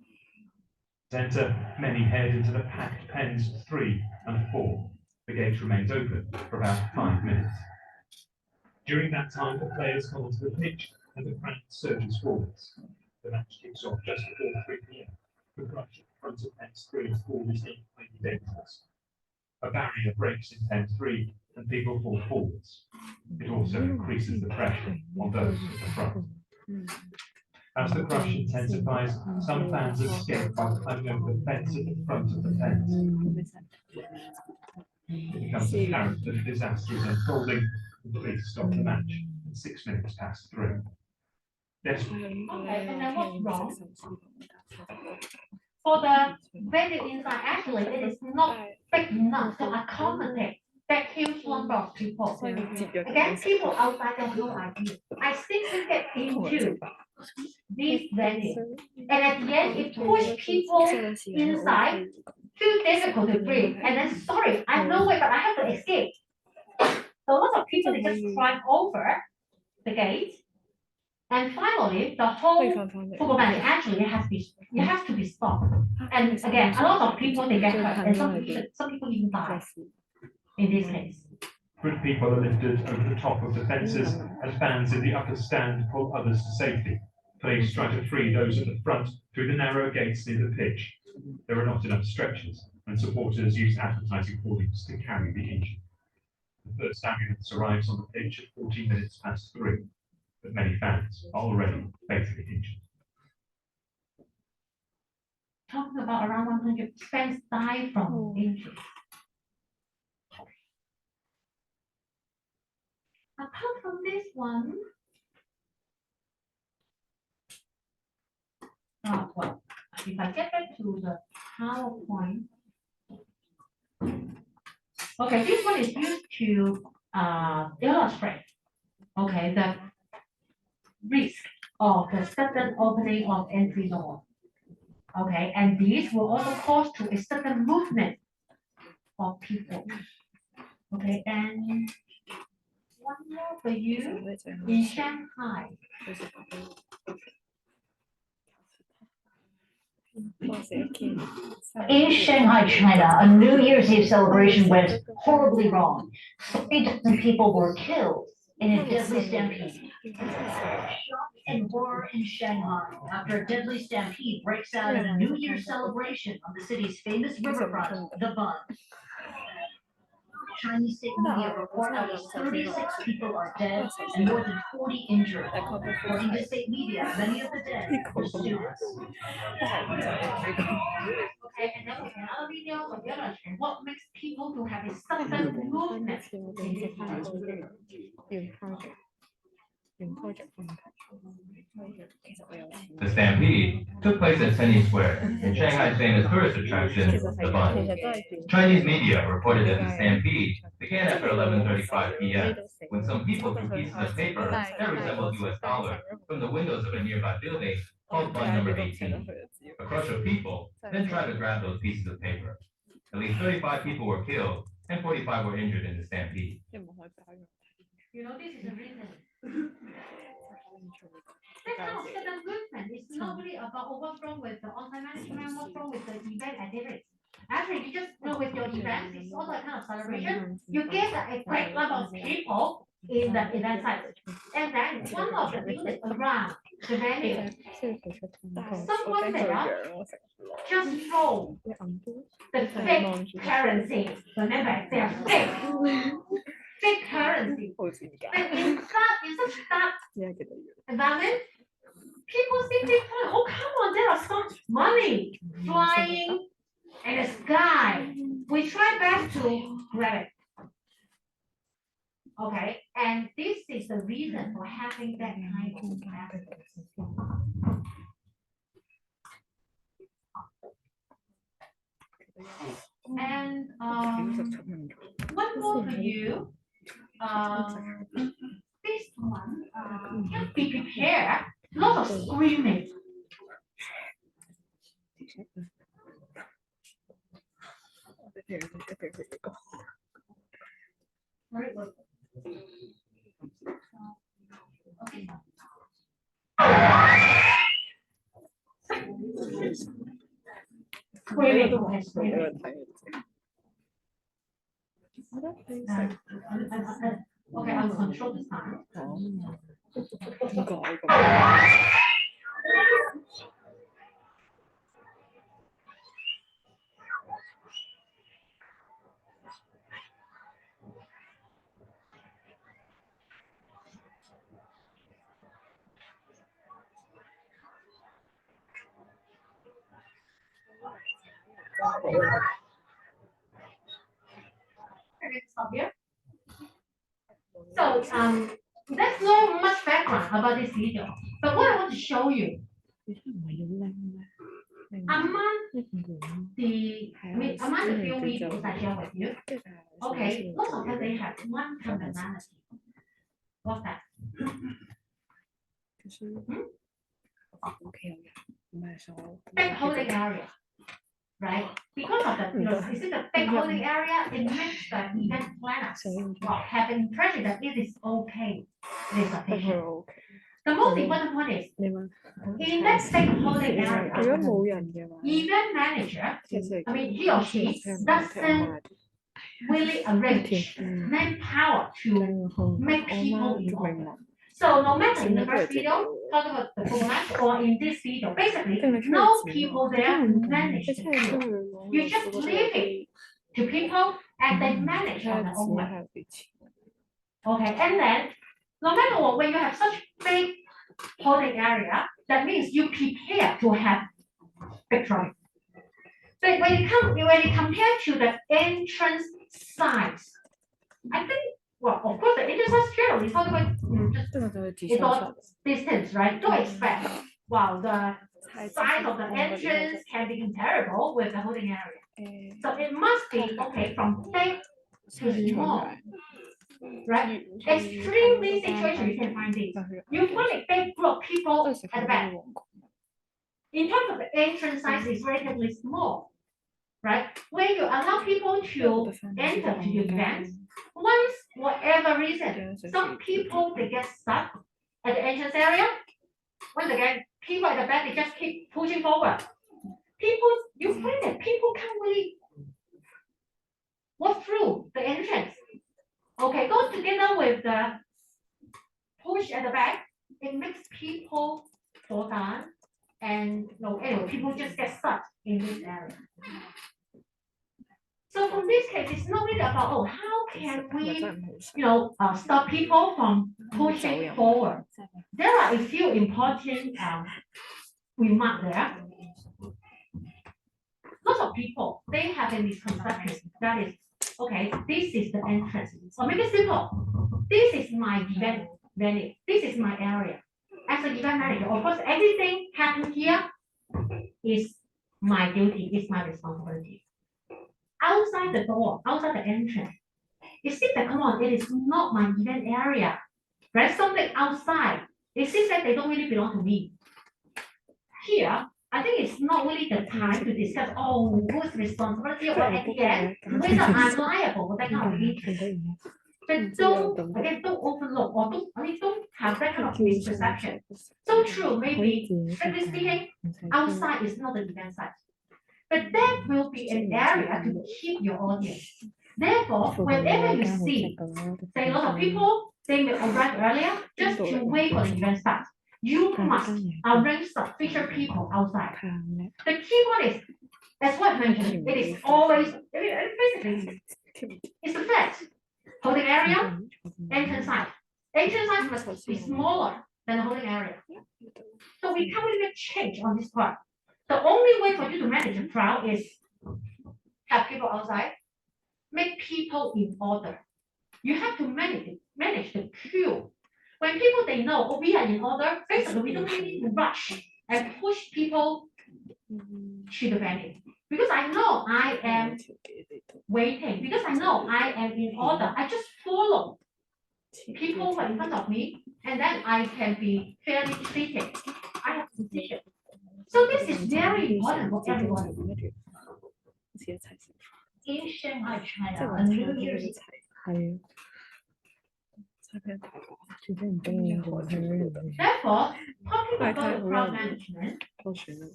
Enter, many head into the packed pens 3 and 4. The gate remains open for about 5 minutes. During that time, the players come onto the pitch and the crowd surges forwards. The match kicks off just before 3 p.m. The crush in front of pens 3 and 4 is highly dangerous. A barrier breaks in pen 3 and people fall forwards. It also increases the pressure on those at the front. As the crush intensifies, some fans escape by climbing over the fence at the front of the pens. It becomes apparent that a disaster is unfolding, and the police stop the match at 6 minutes past 3. Desperate. okay, and then what's wrong? For the venue inside, actually, it is not big enough to accommodate that huge number of people. Again, people outside have no idea. I still get into this venue, and at the end, it pushed people inside. Too difficult to breathe, and then sorry, I have no way, but I have to escape. So lots of people they just climb over the gate, and finally, the whole football match actually has to be stopped. And again, a lot of people they get hurt, and some people even die. In this case, Good people are lifted over the top of the fences, and fans in the upper stand pull others to safety. Police try to free those at the front through the narrow gates near the pitch. There are not enough stretchers, and supporters use advertising hoardings to carry the injured. The first ambulance arrives on the pitch at 14 minutes past 3, but many fans are already fatally injured. talking about around 100 fans die from injuries. Apart from this one, well, if I get back to the PowerPoint, okay, this one is used to illustrate, okay, the risk of the sudden opening of entry door, okay, and these will also cause to a sudden movement of people, okay, and one more for you in Shanghai. In Shanghai, China, a New Year's Eve celebration went horribly wrong. 3 dozen people were killed in a deadly stampede. Shock and horror in Shanghai after a deadly stampede breaks out in a New Year's celebration on the city's famous riverfront, the Bund. Chinese state media report at least 36 people are dead and more than 40 injured. According to state media, many of the dead were students. Okay, and then we have another video of the other trend. What makes people to have a sudden movement in this time? The stampede took place at Tiananmen Square in Shanghai's famous tourist attraction, the Bund. Chinese media reported that the stampede began after 11:35 p.m. when some people threw pieces of paper that resembled US dollars from the windows of a nearby building called Bund number 18. A crush of people then tried to grab those pieces of paper. At least 35 people were killed and 45 were injured in the stampede. You know, this is the reason. That kind of sudden movement is not really about what's wrong with the on-site management, what's wrong with the event activities. Actually, you just know with your events, it's also a kind of celebration. You get a great number of people in the event site. And then one of the units around the venue, someone there just throw the fake currency. Remember, they are fake. Fake currency. in such dark environment, people simply thought, oh, come on, there are some money flying in the sky. We try best to grab it. Okay, and this is the reason for having that kind of method. And one more for you. This one, can be prepared. Lots of screaming. Very good. Okay. Screaming. Okay, screaming. Okay, I'll control the sound. Okay, stop here. So there's not much background about this video, but what I want to show you among the few videos I share with you, okay, most of them they have one commonality. What's that? Big holding area, right? Because of the, is it the big holding area? It makes the event planners have an impression that it is okay. It is sufficient. The most important point is in that big holding area, event manager, I mean he or she doesn't really arrange manpower to make people involved. So no matter in the first video, talk about the format, or in this video, basically no people there manage the field. You just leave it to people and they manage on their own way. Okay, and then no matter what, when you have such big holding area, that means you prepare to have big drawing. But when you compare to the entrance size, I think, well, of course, the entrance size generally is talking about it's all distance, right? Don't expect, wow, the size of the entrance can be comparable with the holding area. So it must be, okay, from big to small, right? Extremely situation, you can find this. You find a big group of people at the back. In terms of the entrance size, is relatively small, right? When you allow people to enter to the event, once, whatever reason, some people, they get stuck at the entrance area. Once again, people at the back, they just keep pushing forward. You find that people can't really walk through the entrance. Okay, goes together with the push at the back, it makes people fall down, and anyway, people just get stuck in this area. So from this case, it's not really about, oh, how can we, stop people from pushing forward. There are a few important remarks there. Lots of people, they have a misconception that is, okay, this is the entrance. Or make it simple. This is my event venue. This is my area. As an event manager, of course, everything happening here is my duty, is my responsibility. Outside the door, outside the entrance, it seems that, come on, it is not my event area. Right? Something outside, it seems like they don't really belong to me. Here, I think it's not really the time to discuss, oh, whose responsibility, or at the end, whether I'm liable for that kind of interest. But don't overlook, or don't have that kind of misperception. So true, maybe, strictly speaking, outside is not the event site. But that will be an area to keep your audience. Therefore, whenever you see, say a lot of people, they may arrive earlier just to wait for the event start. You must arrange sufficient people outside. The key one is, as what I mentioned, it is always, basically, it's a fact. Holding area, entrance side. Entrance side must be smaller than the holding area. So we can't really make change on this part. The only way for you to manage a crowd is have people outside, make people in order. You have to manage the queue. When people they know, oh, we are in order, basically we don't really need to rush and push people to the venue. Because I know I am waiting, because I know I am in order. I just follow people who are in front of me, and then I can be fairly treated. I have position. So this is very important for everybody. In Shanghai, China, a New Year's Therefore, talking about crowd management, talking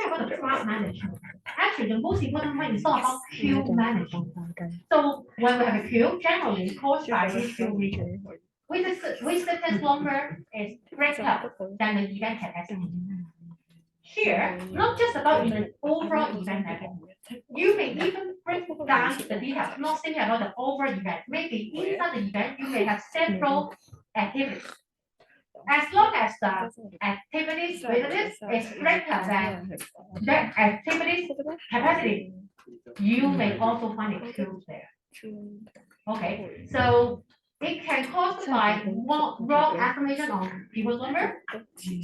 about the crowd management, actually the most important one is not about queue management. So when we have a queue, generally caused by this queue region, which takes longer is greater than the event capacity. Here, not just about in an overall event level. You may even break down the details, not simply about the overall event. Maybe inside the event, you may have several activities. As long as the activities with this is greater than the activities capacity, you may also find a queue there. Okay, so it can cause by wrong estimation of people's number,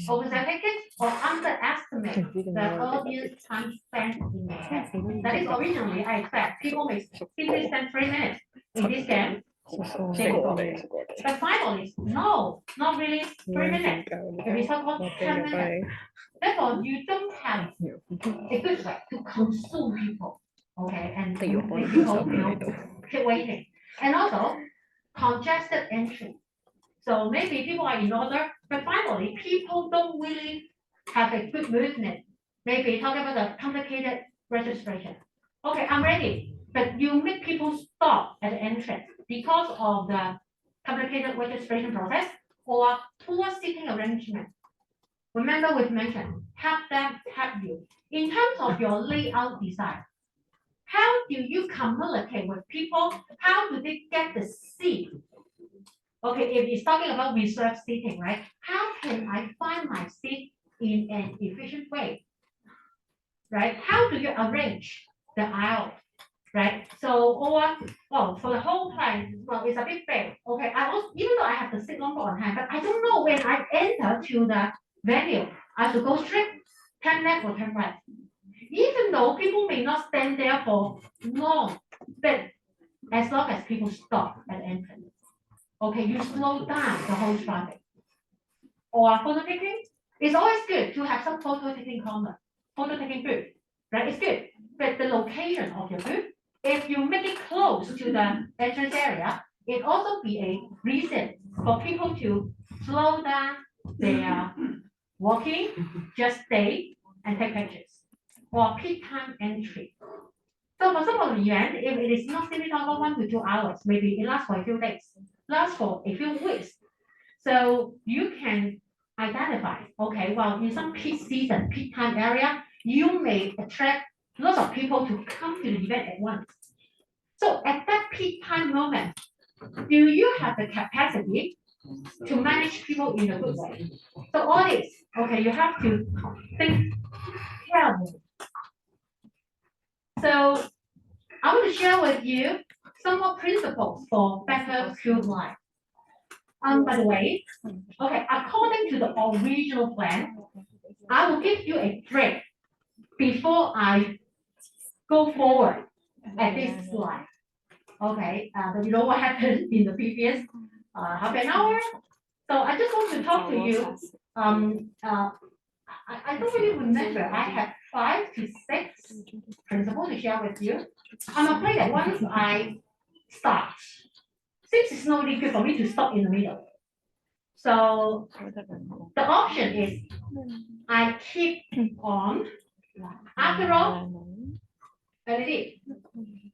oversell tickets, or underestimate the audience time spent in the event. That is originally, I expect people may simply spend 3 minutes in this game. But finally, no, not really 3 minutes. The result was 10 minutes. Therefore, you don't have a good way to consume people. Okay, and make people keep waiting. And also, congested entry. So maybe people are in order, but finally, people don't really have a good movement. Maybe talking about the complicated registration. Okay, I'm ready, but you make people stop at the entrance because of the complicated registration process or poor seating arrangement. Remember we've mentioned, help them help you. In terms of your layout design, how do you communicate with people? How do they get the seat? Okay, if it's talking about reserved seating, right? How can I find my seat in an efficient way? Right? How do you arrange the aisle? Right? So, for the whole plan, well, it's a bit big. Okay, I also, even though I have the seat number on hand, but I don't know when I enter to the venue, I have to go straight, turn left or turn right. Even though people may not stand there for long, but as long as people stop at the entrance. Okay, you slow down the whole traffic. Or photo taking, it's always good to have some photo taking corner, photo taking booth, right? It's good, but the location of your booth, if you make it close to the entrance area, it also be a reason for people to slow down their walking, just stay and take pictures. Or peak time entry. So for some of the event, if it is not simply about 1 to 2 hours, maybe it lasts for a few days, lasts for a few weeks. So you can identify, okay, well, in some peak season, peak time area, you may attract lots of people to come to the event at once. So at that peak time moment, do you have the capacity to manage people in a good way? So all this, okay, you have to think carefully. So I want to share with you some more principles for better queue life. By the way, okay, according to the original plan, I will give you a break before I go forward at this slide. Okay, but you know what happened in the previous half an hour? So I just want to talk to you. I don't really remember. I have 5 to 6 principles to share with you. I'm afraid that once I start, since it's not really good for me to stop in the middle. So the option is I keep on, after all,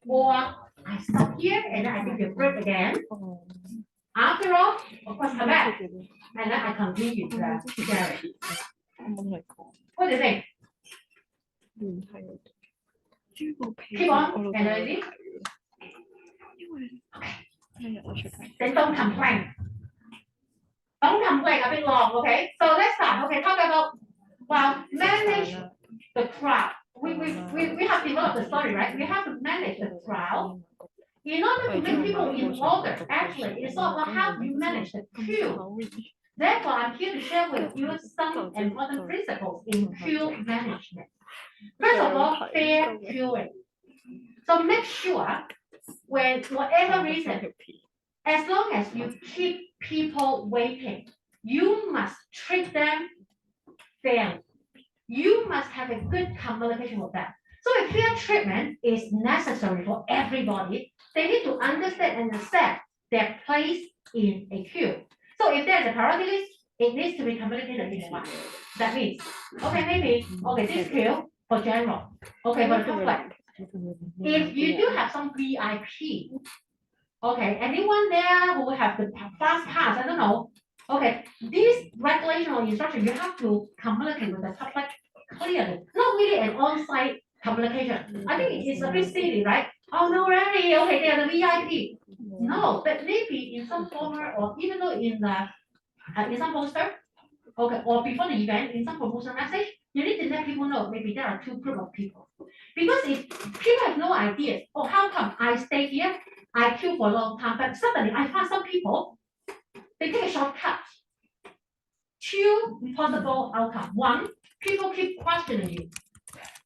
or I stop here and then I take a break again. After all, of course, come back and then I continue the sharing. What do you think? Keep on, energy. Then don't complain. Don't complain a bit long, okay? So let's start. Okay, talk about manage the crowd. We have developed the story, right? We have to manage the crowd. In order to make people in order, actually, it's all about how you manage the queue. Therefore, I'm here to share with you some important principles in queue management. First of all, fair queuing. So make sure, when whatever reason, as long as you keep people waiting, you must treat them fairly. You must have a good communication with them. So a fair treatment is necessary for everybody. They need to understand and accept their place in a queue. So if there's a priority list, it needs to be communicated in one. That means, okay, maybe, okay, this queue for general, okay, for the public. If you do have some VIP, okay, anyone there who have the fast pass, I don't know. Okay, this regulation or instruction, you have to communicate with the public clearly, not really an on-site communication. I think it's a bit silly, right? Oh, no, really? Okay, they are the VIP. No, but maybe in some former or even though in some poster, okay, or before the event, in some promotional message, you need to let people know maybe there are two group of people. Because if people have no idea, oh, how come I stay here, I queue for a long time, but suddenly I find some people, they take a shortcut. Two possible outcomes. One, people keep questioning you,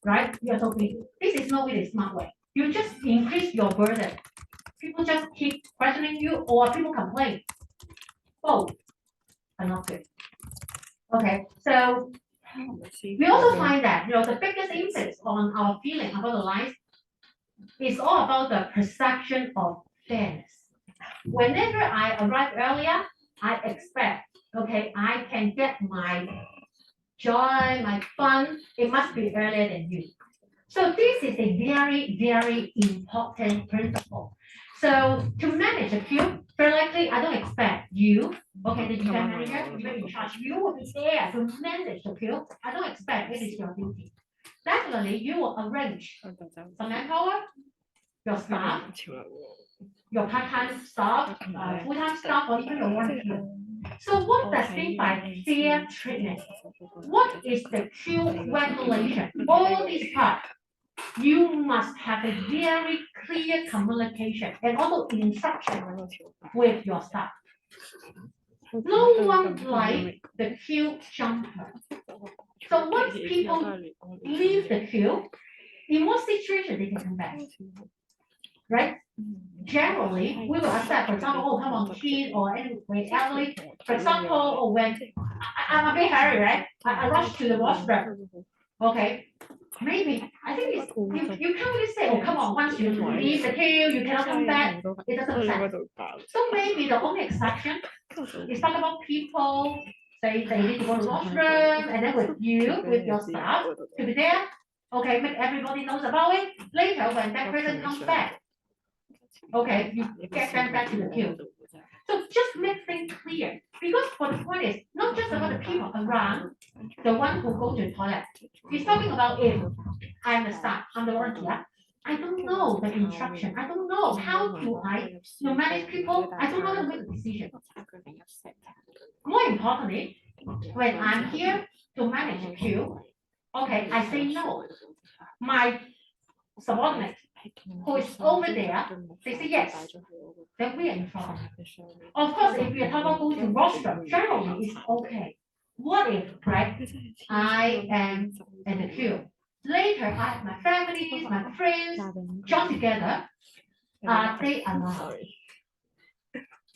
right? You're so busy. This is not really a smart way. You just increase your burden. People just keep questioning you, or people complain. Both are not good. Okay, so we also find that the biggest impact on our feeling about the life is all about the perception of fairness. Whenever I arrive earlier, I expect, okay, I can get my joy, my fun, it must be earlier than you. So this is a very, very important principle. So to manage a queue, very likely, I don't expect you, okay, the event manager, you're in charge, you will be there to manage the queue. I don't expect it is your duty. Definitely, you will arrange some manpower, your staff, your part-time staff, full-time staff, or even your volunteer. So what does mean by fair treatment? What is the queue regulation? All these parts, you must have a very clear communication and also instruction with your staff. No one like the queue jumper. So once people leave the queue, in what situation they can come back? Right? Generally, we will accept, for example, oh, come on, kid or anyway, elderly. For example, oh, when I'm a bit hurry, right? I rush to the washroom. Okay, maybe I think it's you can't really say, oh, come on, once you leave the queue, you cannot come back. It doesn't make sense. So maybe the only exception is talk about people say they need to go to the washroom, and then with you, with your staff, to be there. Okay, make everybody knows about it. Later, when that person comes back, okay, you get them back to the queue. So just make things clear, because for the point is not just about the people around the one who go to the toilet. He's talking about if I'm the staff, I'm the volunteer. I don't know the instruction. I don't know how do I manage people. I don't know how to make a decision. More importantly, when I'm here to manage a queue, okay, I say no. My subordinate who is over there, they say yes, then we are in trouble. Of course, if we are talking about going to rostrum, generally it's okay. What if, right, I am in the queue. Later, I have my families, my friends, join together. They are not.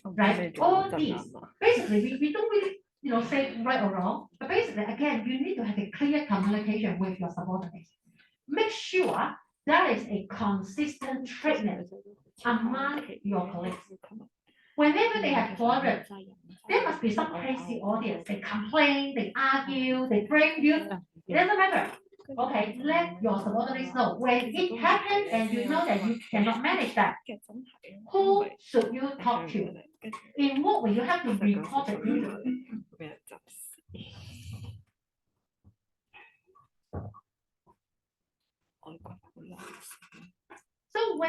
Right? All these. Basically, we don't really, say right or wrong. But basically, again, you need to have a clear communication with your subordinates. Make sure there is a consistent treatment among your colleagues. Whenever they have problems, there must be some crazy audience. They complain, they argue, they break you. It doesn't matter. Okay, let your subordinates know when it happens and you know that you cannot manage that. Who should you talk to? In what way you have to report it?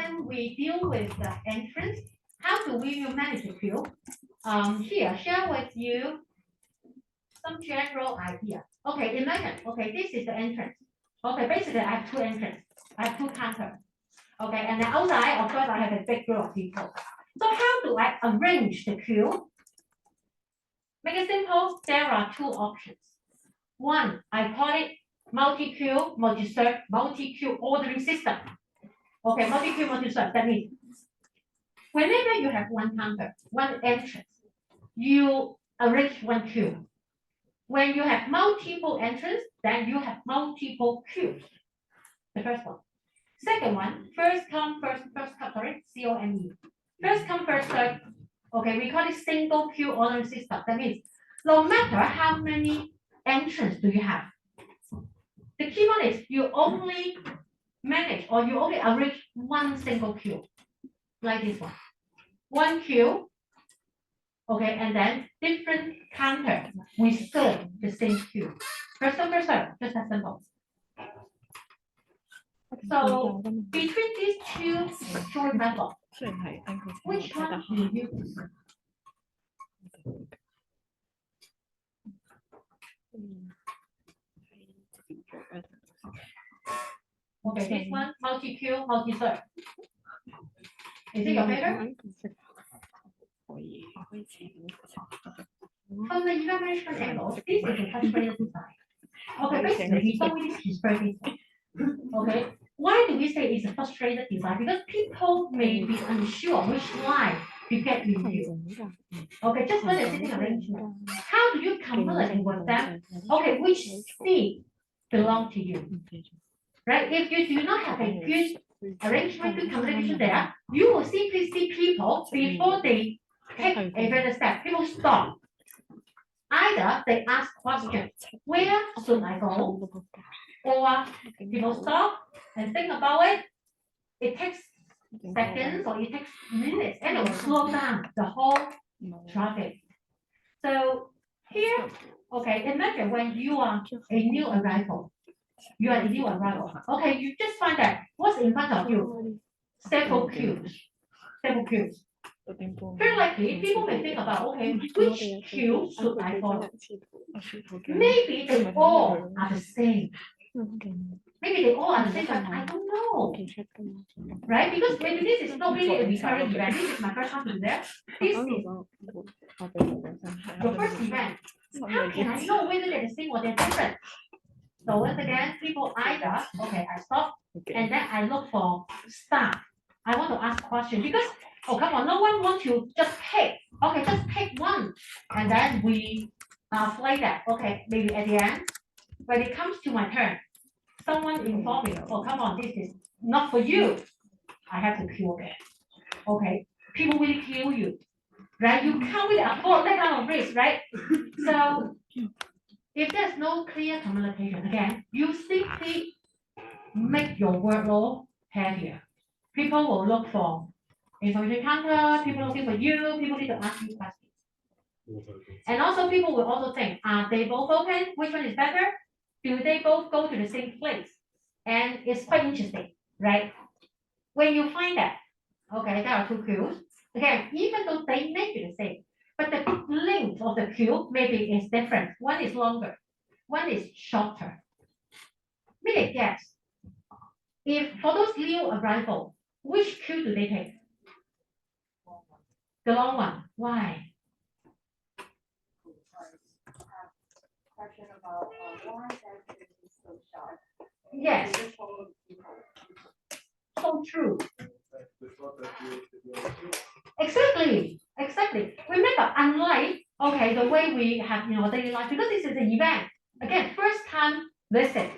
when we deal with the entrance, how do we manage the queue? Here, share with you some general idea. Okay, imagine, okay, this is the entrance. Okay, basically I have two entrances. I have two counters. Okay, and then outside, of course, I have a big group of people. So how do I arrange the queue? Make it simple, there are two options. One, I call it multi-queue, multi-serve, multi-queue ordering system. Okay, multi-queue, multi-serve, that means whenever you have one counter, one entrance, you arrange one queue. When you have multiple entrances, then you have multiple queues. The first one. Second one, first come, first come, sorry, COME. First come, first serve. Okay, we call it single queue ordering system. That means no matter how many entrances do you have, the key one is you only manage or you only arrange one single queue, like this one. One queue, okay, and then different counter, we serve the same queue. First come, first serve, just as simple. So between these two short methods, which one do you prefer? Okay, this one, multi-queue, multi-serve. Is it your favorite? From the event management angle, this is a frustrated design. Okay, basically, we don't really prefer this. Okay, why do we say it's a frustrated design? Because people may be unsure which line to get review. Okay, just for the sitting arrangement. How do you communicate with them? Okay, which seat belong to you? Right? If you do not have a good arrangement, good communication there, you will simply see people before they take a further step. People stop. Either they ask questions, where should I go? Or people stop and think about it. It takes seconds or it takes minutes and it will slow down the whole traffic. So here, okay, imagine when you are a new arrival. You are a new arrival. Okay, you just find that what's in front of you? Several queues. Several queues. Very likely, people may think about, okay, which queue should I follow? Maybe they all are the same. Maybe they all are the same, but I don't know. Right? Because maybe this is not really a recurring event. This is my first time to do that. This is your first event. How can I know whether they're the same or they're different? So once again, people either, okay, I stop and then I look for staff. I want to ask questions because, oh, come on, no one wants to just pick. Okay, just pick one. And then we play that. Okay, maybe at the end, when it comes to my turn, someone inform me, oh, come on, this is not for you. I have to kill it. Okay, people will kill you, right? You can't really afford that kind of risk, right? So if there's no clear communication, again, you simply make your workload heavier. People will look for information counter, people looking for you, people need to ask you questions. And also people will also think, are they both open? Which one is better? Do they both go to the same place? And it's quite interesting, right? When you find that, okay, there are two queues. Again, even though they may be the same, but the length of the queue maybe is different. One is longer, one is shorter. Make a guess. If for those new arrival, which queue do they take? The long one. Why? Yes. So true. Exactly. Remember, unlike okay, the way we have daily life, because this is an event. Again, first time visit.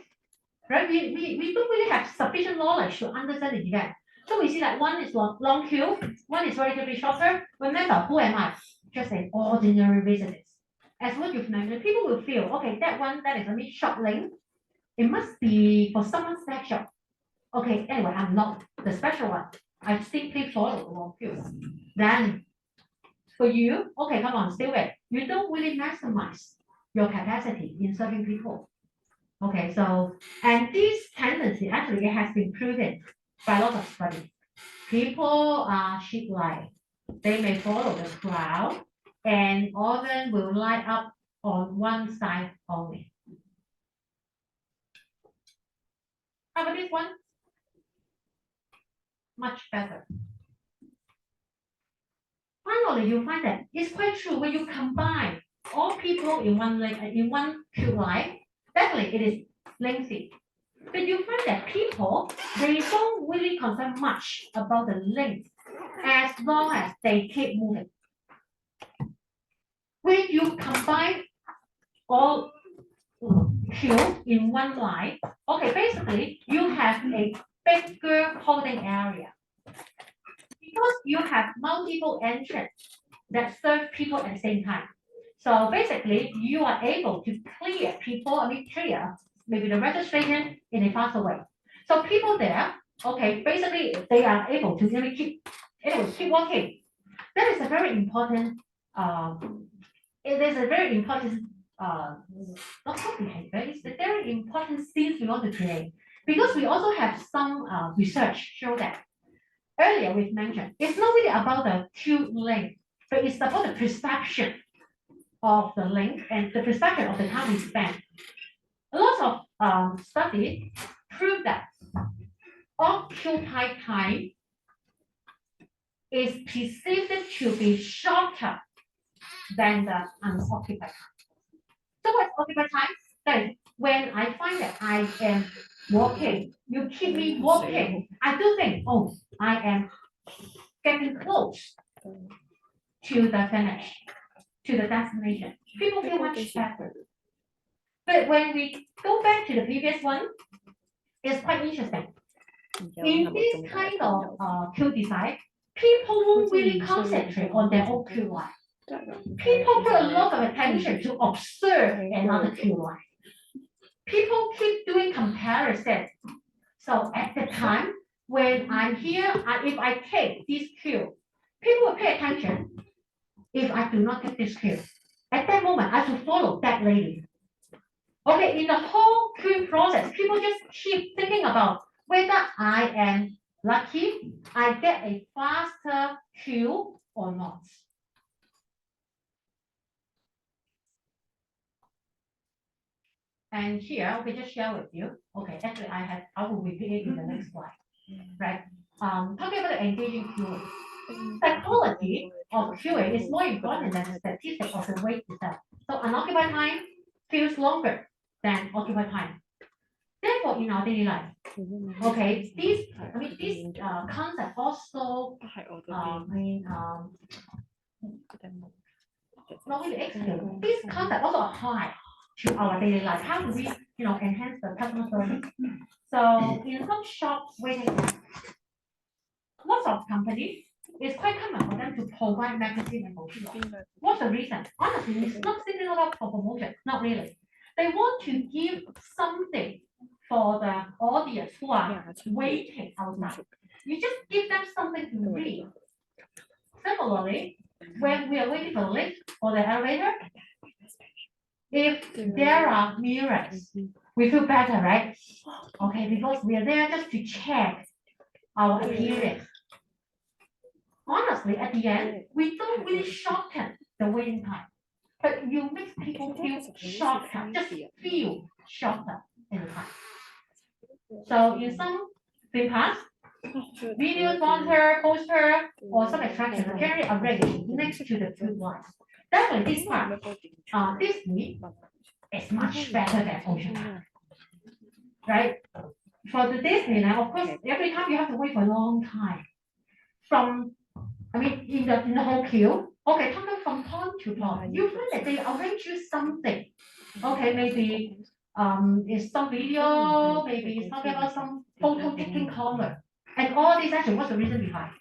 Right? We don't really have sufficient knowledge to understand the event. So we see that one is long queue, one is relatively shorter. Remember, who am I? Just an ordinary visitor. As what you've mentioned, people will feel, okay, that one that is only short length. It must be for someone special. Okay, anyway, I'm not the special one. I simply follow the long queue. Then for you, okay, come on, still wait. You don't really maximize your capacity in serving people. Okay, so, and this tendency actually has been proven by lots of studies. People are sheep-like. They may follow the crowd and often will line up on one side only. How about this one? Much better. Finally, you find that it's quite true when you combine all people in one queue line, definitely it is lengthy. But you find that people, they don't really concern much about the length as long as they keep moving. When you combine all queues in one line, okay, basically you have a bigger holding area. Because you have multiple entrances that serve people at the same time. So basically, you are able to clear maybe the registration in a faster way. So people there, okay, basically they are able to really keep walking. That is a very important, it is a very important, not behavior, it's a very important thing we want to create. Because we also have some research show that earlier we've mentioned, it's not really about the queue length, but it's about the perception of the length and the perception of the time we spend. A lot of studies prove that occupied time is perceived to be shorter than the unoccupied time. So what's occupied time? That is when I find that I am walking, you keep me walking, I do think, oh, I am getting close to the finish, to the destination. People feel much better. But when we go back to the previous one, it's quite interesting. In this kind of queue design, people won't really concentrate on their own queue line. People put a lot of attention to observe another queue line. People keep doing comparison. So at the time when I'm here, if I take this queue, people will pay attention. If I do not take this queue, at that moment I should follow that lady. Okay, in the whole queue process, people just keep thinking about whether I am lucky, I get a faster queue or not. And here, we just share with you. Okay, actually, I will repeat it in the next slide. Right? Talking about the engaging queuing. Psychology of queuing is more important than the statistics of the wait itself. So unoccupied time feels longer than occupied time. Therefore, in our daily life, okay, this concept also, not really explain. This concept also apply to our daily life. How do we, enhance the customer service? So in some shops waiting, lots of companies, it's quite common for them to provide magazine and brochure. What's the reason? Honestly, it's not simply about promotion, not really. They want to give something for the audience who are waiting outside. You just give them something to read. Similarly, when we are waiting for the lift or the elevator, if there are mirrors, we feel better, right? Okay, because we are there just to check our appearance. Honestly, at the end, we don't really shorten the waiting time, but you make people feel shorter, just feel shorter in the time. So in some theme parks, video sponsor, poster, or some attraction are generally arranged next to the food lines. Definitely this part, Disney is much better than Ocean, right? For the Disneyland, of course, every time you have to wait for a long time. In the whole queue, okay, talking from point to point, you find that they arrange you something. Okay, maybe it's some video, maybe it's talking about some photo taking corner. And all this actually, what's the reason behind?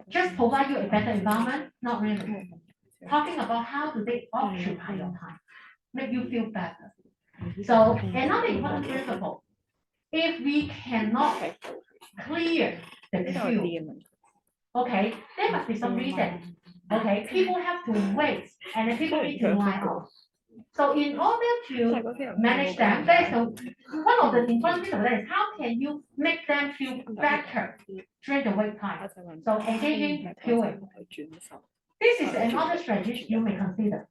Just provide you a better environment? Not really. Talking about how do they occupy your time, make you feel better. So another important principle, if we cannot clear the queue, okay, there must be some reason. Okay, people have to wait and then people need to line up. So in order to manage them, one of the important things is how can you make them feel better during the wait time? So engaging queuing. This is another strategy you may consider.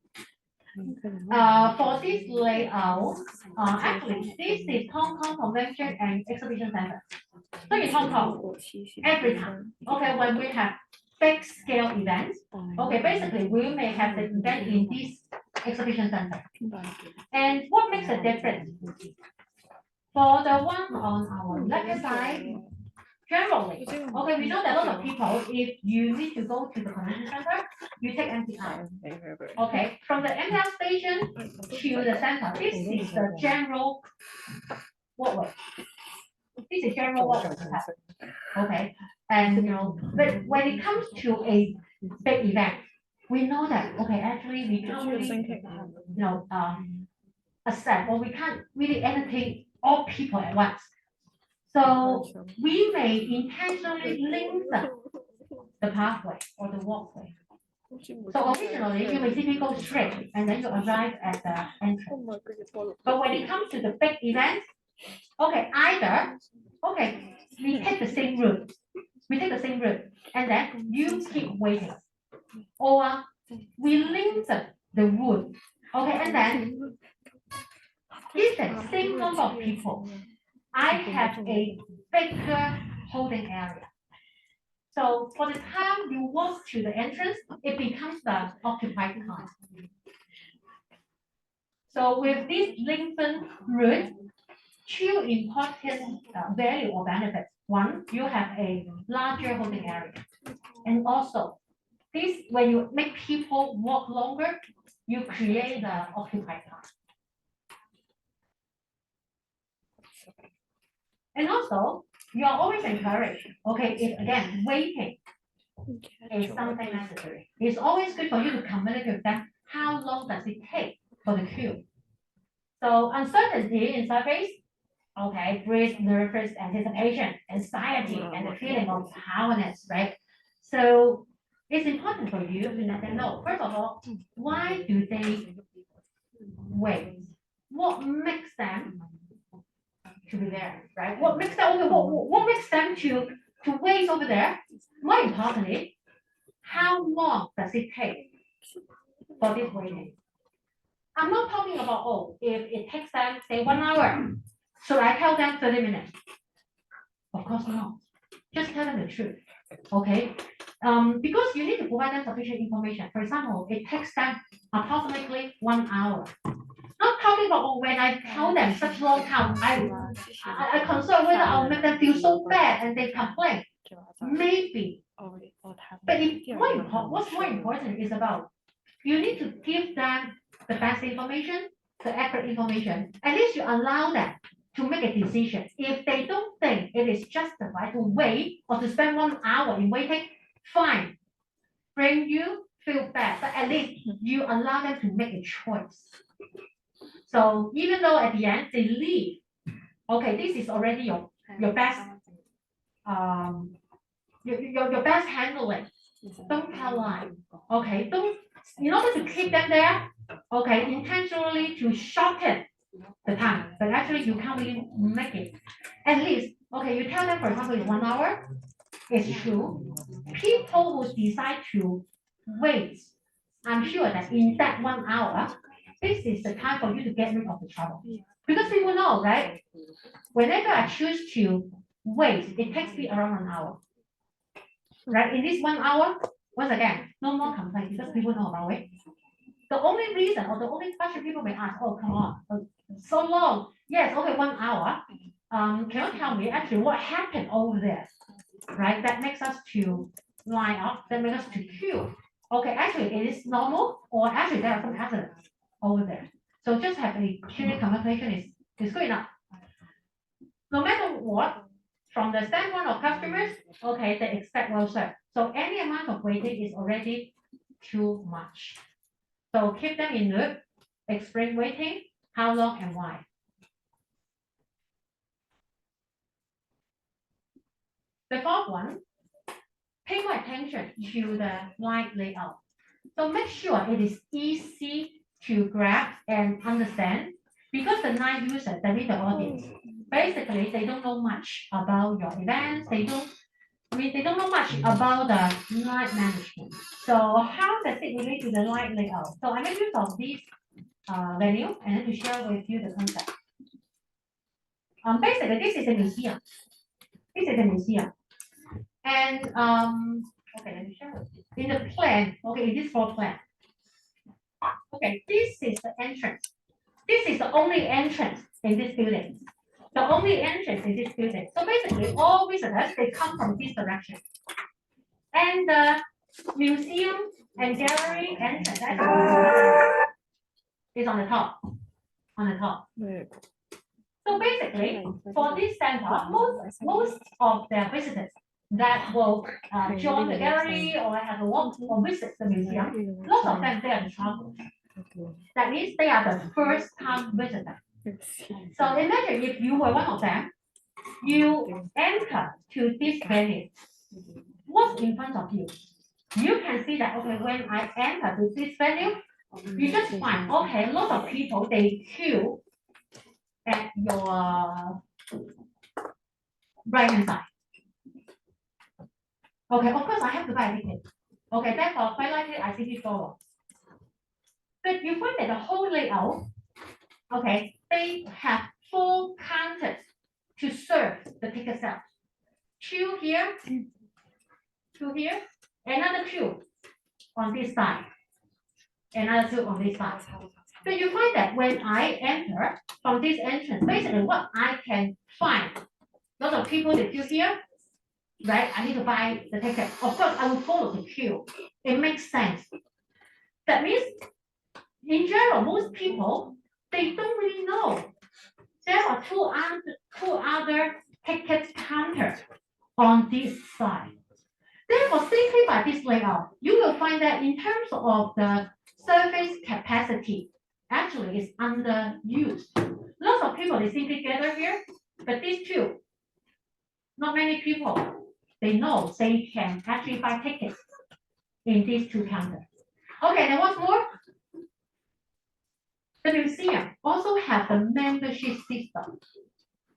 For this layout, actually, this is Hong Kong Convention and Exhibition Center. So in Hong Kong, every time, okay, when we have big scale events, okay, basically we may have the event in this exhibition center. And what makes a difference? For the one on our left side, generally, okay, we know that a lot of people, if you need to go to the convention center, you take MTR. Okay, from the MTR station to the center, this is the general walkway. This is general walkway. Okay, and you know, but when it comes to a big event, we know that okay, actually we can't really, accept, or we can't really entertain all people at once. So we may intentionally lengthen the pathway or the walkway. So originally you may simply go straight and then you arrive at the entrance. But when it comes to the big events, okay, either we take the same route. And then you keep waiting. Or we lengthen the route. Okay, and then given same number of people, I have a bigger holding area. So for the time you walk to the entrance, it becomes the occupied time. So with this lengthened route, two important value or benefits. One, you have a larger holding area. And also, this when you make people walk longer, you create the occupied time. And also, you are always encouraged, okay, if again, waiting is something necessary. It's always good for you to communicate with them how long does it take for the queue. So uncertainty in surface, okay, breeds nervous anticipation, anxiety, and the feeling of powerlessness, right? So it's important for you to let them know, first of all, why do they wait? What makes them to be there, right? What makes them what makes them to wait over there? More importantly, how long does it take for this waiting? I'm not talking about if it takes them say 1 hour, should I tell them 30 minutes? Of course not. Just tell them the truth. Okay. Because you need to provide them sufficient information. For example, it takes them approximately 1 hour. Not talking about when I tell them such long time, I concern whether I'll make them feel so bad and they complain. Maybe. But what's more important is about you need to give them the best information, the accurate information. At least you allow them to make a decision. If they don't think it is justified to wait or to spend 1 hour in waiting, fine. Bring you feel bad, but at least you allow them to make a choice. So even though at the end they leave, okay, this is already your best your best handling. Don't tell lies. Okay, don't in order to keep them there, okay, intentionally to shorten the time, but actually you can't really make it. At least, okay, you tell them, for example, it's 1 hour. It's true. People who decide to wait, I'm sure that in that 1 hour, this is the time for you to get rid of the trouble. Because people know, right? Whenever I choose to wait, it takes me around 1 hour. Right? In this 1 hour, once again, no more complaints because people know about it. The only reason or the only question people may ask, oh, come on, so long. Yes, okay, 1 hour. Can you tell me actually what happened over there? Right? That makes us to line up, that makes us to queue. Okay, actually it is normal, or actually there are some accidents over there. So just have a clear communication is good enough. No matter what, from the standpoint of customers, okay, they expect well served. So any amount of waiting is already too much. So keep them in loop, explain waiting, how long and why. The fourth one, pay more attention to the line layout. So make sure it is easy to grab and understand, because the night users, that means the audience, basically they don't know much about your events. They don't know much about the night management. So how does it relate to the night layout? So I make use of this venue and then to share with you the concept. Basically, this is a museum. This is a museum. And okay, let me show you. In the plan, okay, in this floor plan. Okay, this is the entrance. This is the only entrance in this building. The only entrance in this building. So basically, all visitors, they come from this direction. And the museum and gallery entrance is on the top. On the top. So basically, for this center, most of the visitors that will join the gallery or have a walk or visit the museum, lots of them, they are the travelers. That means they are the first time visitor. So imagine if you were one of them, you enter to this venue. What's in front of you? You can see that, okay, when I enter to this venue, you just find, okay, lots of people, they queue at your right hand side. Okay, of course I have to buy a ticket. Okay, therefore, quite likely I simply follow. But you find that the whole layout, okay, they have 4 counters to serve the ticket sales. 2 here, 2 here, another 2 on this side, another 2 on this side. So you find that when I enter from this entrance, basically what I can find, lots of people that queue here, right? I need to buy the ticket. Of course, I will follow the queue. It makes sense. That means, in general, most people, they don't really know. There are two other ticket counters on this side. Therefore, simply by this layout, you will find that in terms of the surface capacity, actually is underused. Lots of people, they simply gather here, but these 2, not many people, they know they can actually buy tickets in these 2 counters. Okay, then what's more? The museum also have the membership system.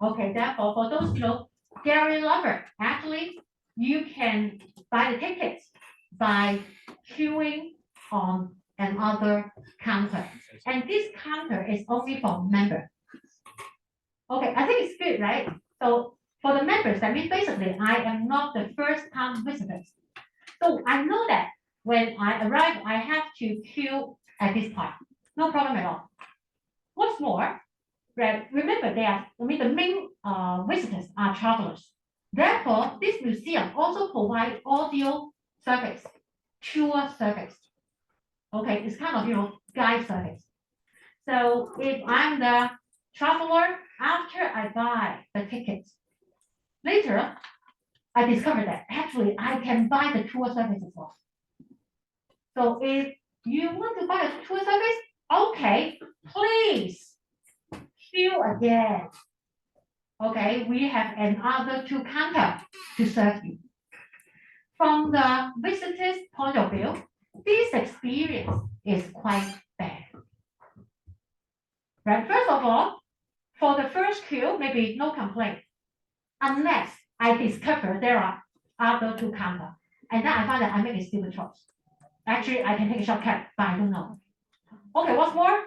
Okay, therefore, for those gallery lover, actually, you can buy the tickets by queuing on another counter. And this counter is only for members. Okay, I think it's good, right? So for the members, that means basically I am not the first time visitors. So I know that when I arrive, I have to queue at this part. No problem at all. What's more, right? Remember, the main visitors are travelers. Therefore, this museum also provides audio service, tour service. Okay, it's kind of guide service. So if I'm the traveler, after I buy the tickets, later I discover that actually I can buy the tour service as well. So if you want to buy a tour service, okay, please queue again. Okay, we have another 2 counters to serve you. From the visitor's point of view, this experience is quite bad. Right, first of all, for the first queue, maybe no complaint, unless I discover there are other 2 counters. And then I find that I make a stupid choice. Actually, I can take a shortcut, but I don't know. Okay, what's more?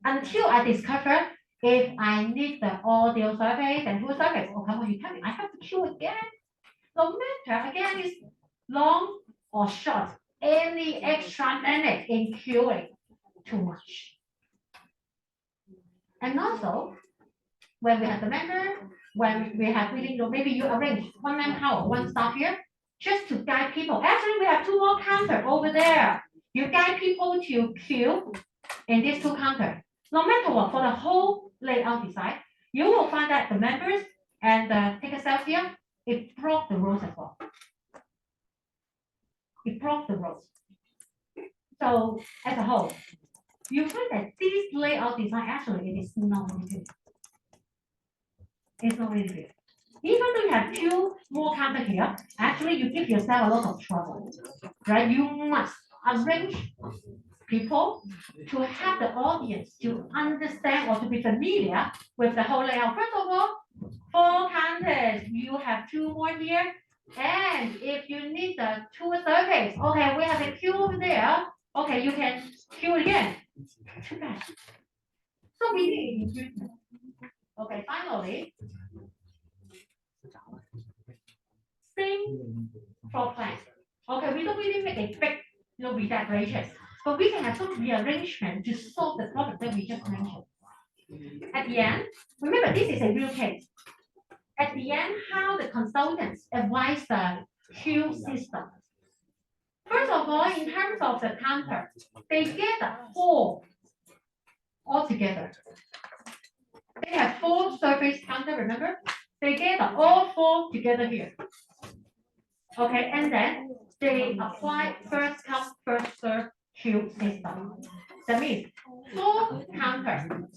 Until I discover if I need the audio service and tour service, oh, come on, you tell me, I have to queue again. No matter, again, it's long or short, any extra minute in queuing, too much. And also, when we have the member, when we have really, maybe you arrange 1 manpower, 1 staff here, just to guide people. Actually, we have 2 more counters over there. You guide people to queue in these 2 counters. No matter what, for the whole layout design, you will find that the members and the ticket sales here, it broke the rules as well. It broke the rules. So as a whole, you find that this layout design actually it is not really good. It's not really good. Even though you have 2 more counters here, actually you give yourself a lot of trouble, right? You must arrange people to help the audience to understand or to be familiar with the whole layout. First of all, 4 counters, you have 2 more here. And if you need the 2 surface, okay, we have a queue over there. Okay, you can queue again. Too bad. So we need. Okay, finally, same floor plan. Okay, we don't really make a big, redecoration, but we can have some rearrangement to solve the problem that we just mentioned. At the end, remember this is a real case. At the end, how the consultants advise the queue system. First of all, in terms of the counter, they get the 4 altogether. They have 4 surface counter, remember? They get all 4 together here. Okay, and then they apply first come, first serve queue system. That means 4 counters.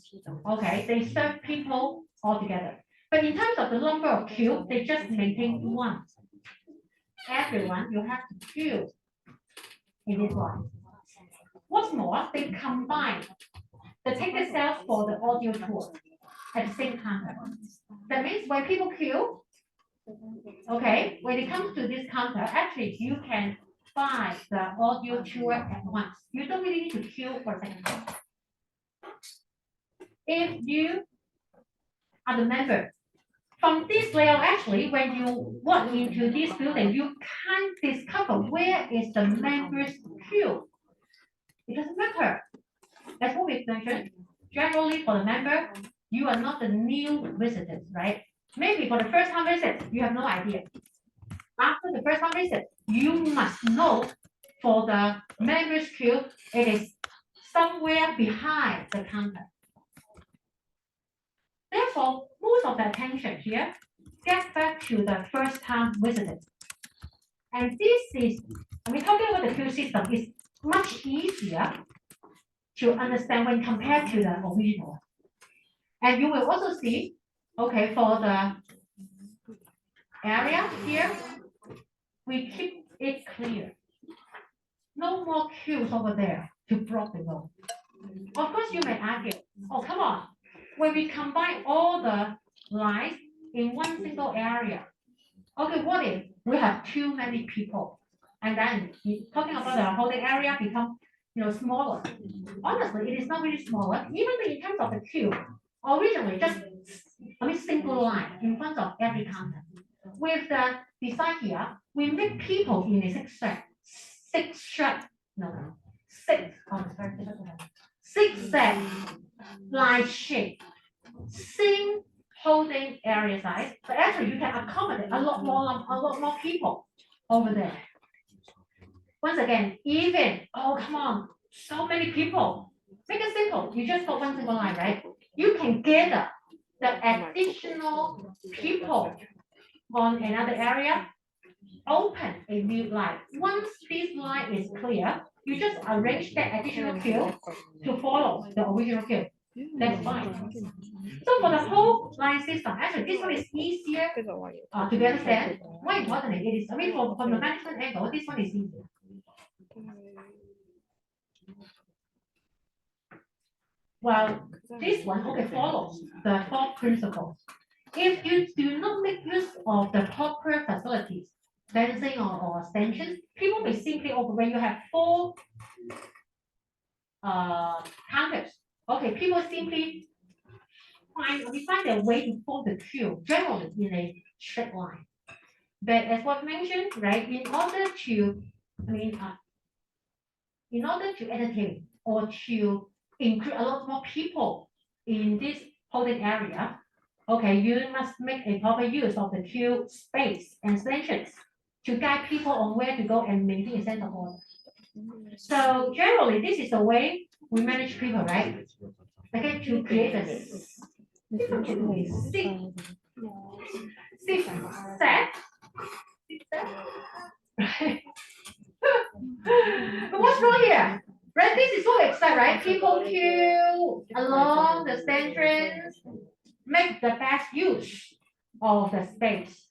Okay, they serve people all together. But in terms of the number of queue, they just maintain 1. Everyone, you have to queue in this one. What's more, they combine the ticket sales for the audio tour at the same counter. That means when people queue, okay, when it comes to this counter, actually you can buy the audio tour at once. You don't really need to queue for a second. If you are the member, from this layout, actually, when you walk into this building, you can't discover where is the member's queue. It doesn't matter. As what we've mentioned, generally for the member, you are not the new visitors, right? Maybe for the first time visit, you have no idea. After the first time visit, you must know for the member's queue, it is somewhere behind the counter. Therefore, most of the attention here gets back to the first time visitors. And this is, talking about the queue system is much easier to understand when compared to the original. And you will also see, okay, for the area here, we keep it clear. No more queues over there to block the road. Of course, you may argue, oh, come on. When we combine all the lines in one single area, okay, what if we have too many people? And then talking about the holding area become smaller. Honestly, it is not really smaller. Even in terms of the queue, originally just single line in front of every counter. With the design here, we make people in a zigzag line shape, same holding area size, but actually you can accommodate a lot more people over there. Once again, even, oh come on, so many people. Make it simple. You just got one single line, right? You can gather the additional people on another area, open a new line. Once this line is clear, you just arrange that additional queue to follow the original queue. That's fine. So for the whole line system, actually this one is easier to be understand. More importantly, it is, from the management angle, this one is easier. Well, this one follows the 4 principles. If you do not make use of the proper facilities, fencing or extensions, people may simply when you have 4 counters. Okay, people simply find their way to form the queue, generally in a straight line. But as what mentioned, right, in order to entertain or to include a lot more people in this holding area, okay, you must make a proper use of the queue space and extensions to guide people on where to go and maintain a sense of order. So generally, this is the way we manage people, right? Okay, to create a set. Right? But what's wrong here? Right, this is what we expect, right? People queue along the stanchions, make the best use of the space.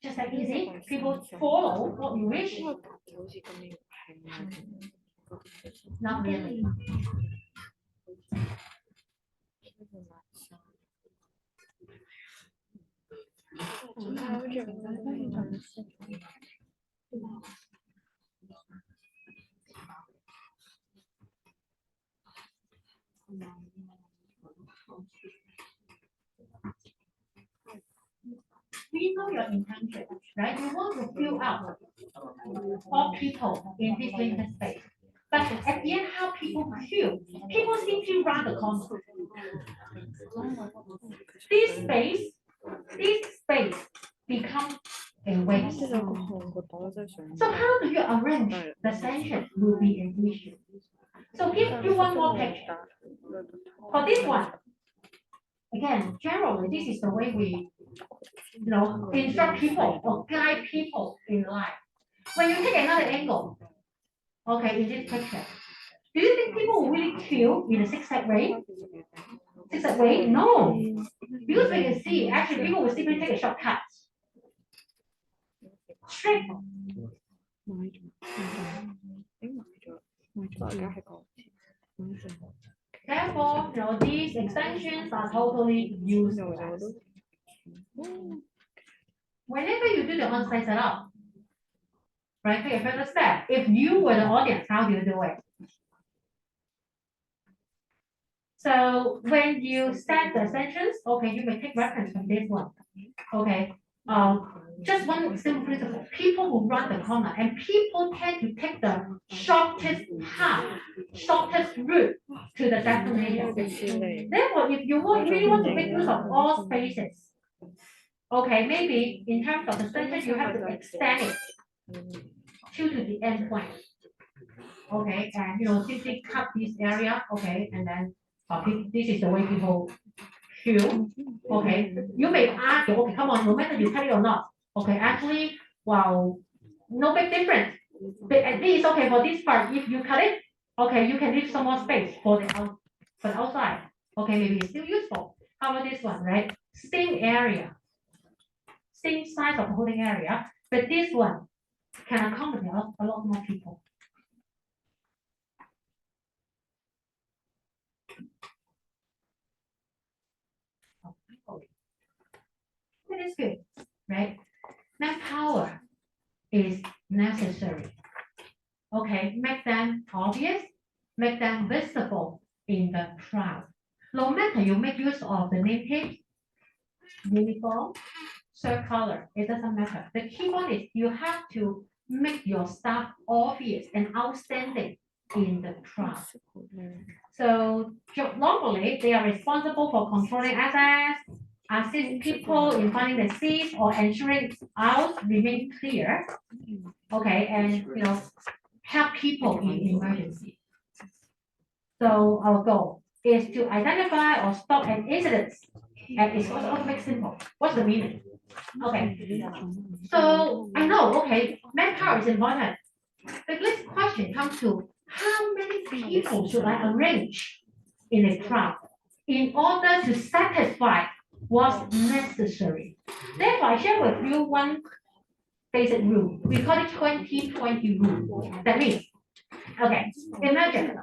Just like easy, people follow what you wish. Not really. We know your intention, right? You want to fill up all people in this limited space. But at the end, how people feel? People simply run the corner. This space becomes a waste. So how do you arrange the section will be an issue. So give you one more picture. For this one, again, generally, this is the way we instruct people or guide people in life. When you take another angle, okay, in this picture, do you think people will really queue in a zigzag way? Zigzag way? No. Because when you see, actually, people will simply take a shortcut. Straight. Therefore, these extensions are totally useless. Whenever you do the on-site setup, right, take a further step. If you were the audience, how do you do it? So when you set the extensions, okay, you may take reference from this one. Okay. Just one simple principle. People will run the corner and people tend to take the shortest path, shortest route to the destination. Therefore, if you really want to make use of all spaces, okay, maybe in terms of the sentence, you have to extend it to the end point. Okay, and simply cut this area, okay, and then this is the way people feel. Okay, you may argue, okay, come on, no matter you cut it or not. Okay, actually, well, no big difference. But at least, okay, for this part, if you cut it, okay, you can leave some more space for the outside. Okay, maybe it's still useful. How about this one, right? Same area, same size of the holding area, but this one can accommodate a lot more people. It is good, right? Manpower is necessary. Okay, make them obvious, make them visible in the crowd. No matter you make use of the name tape, uniform, shirt color, it doesn't matter. The key one is you have to make your staff obvious and outstanding in the crowd. So normally they are responsible for controlling access, assist people in finding the seats or ensuring aisles remain clear. Okay, and help people in emergency. So our goal is to identify or stop an incident, and it's also make simple. What's the meaning? Okay, so I know, okay, manpower is important. The next question comes to how many people should I arrange in a crowd in order to satisfy what's necessary? Therefore, I share with you one basic rule. We call it 20-20 rule. That means, okay, imagine,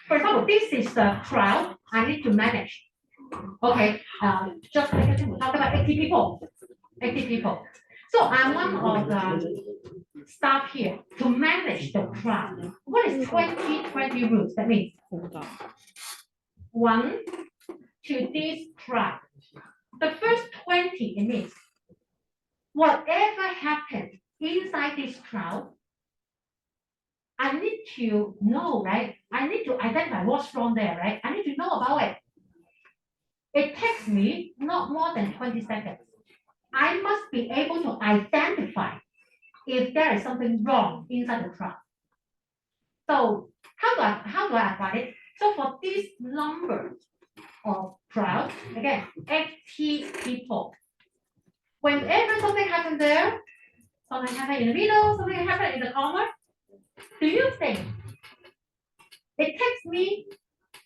for example, this is the crowd I need to manage. Okay, just like we talk about 80 people. 80 people. So I'm one of the staff here to manage the crowd. What is 20-20 rules? That means one to this crowd. The first 20, it means whatever happens inside this crowd, I need to know, right? I need to identify what's wrong there, right? I need to know about it. It takes me not more than 20 seconds. I must be able to identify if there is something wrong inside the crowd. So how do I apply it? So for this number of crowd, again, 80 people. Whenever something happens there, something happens in the middle, something happens in the corner, do you think it takes me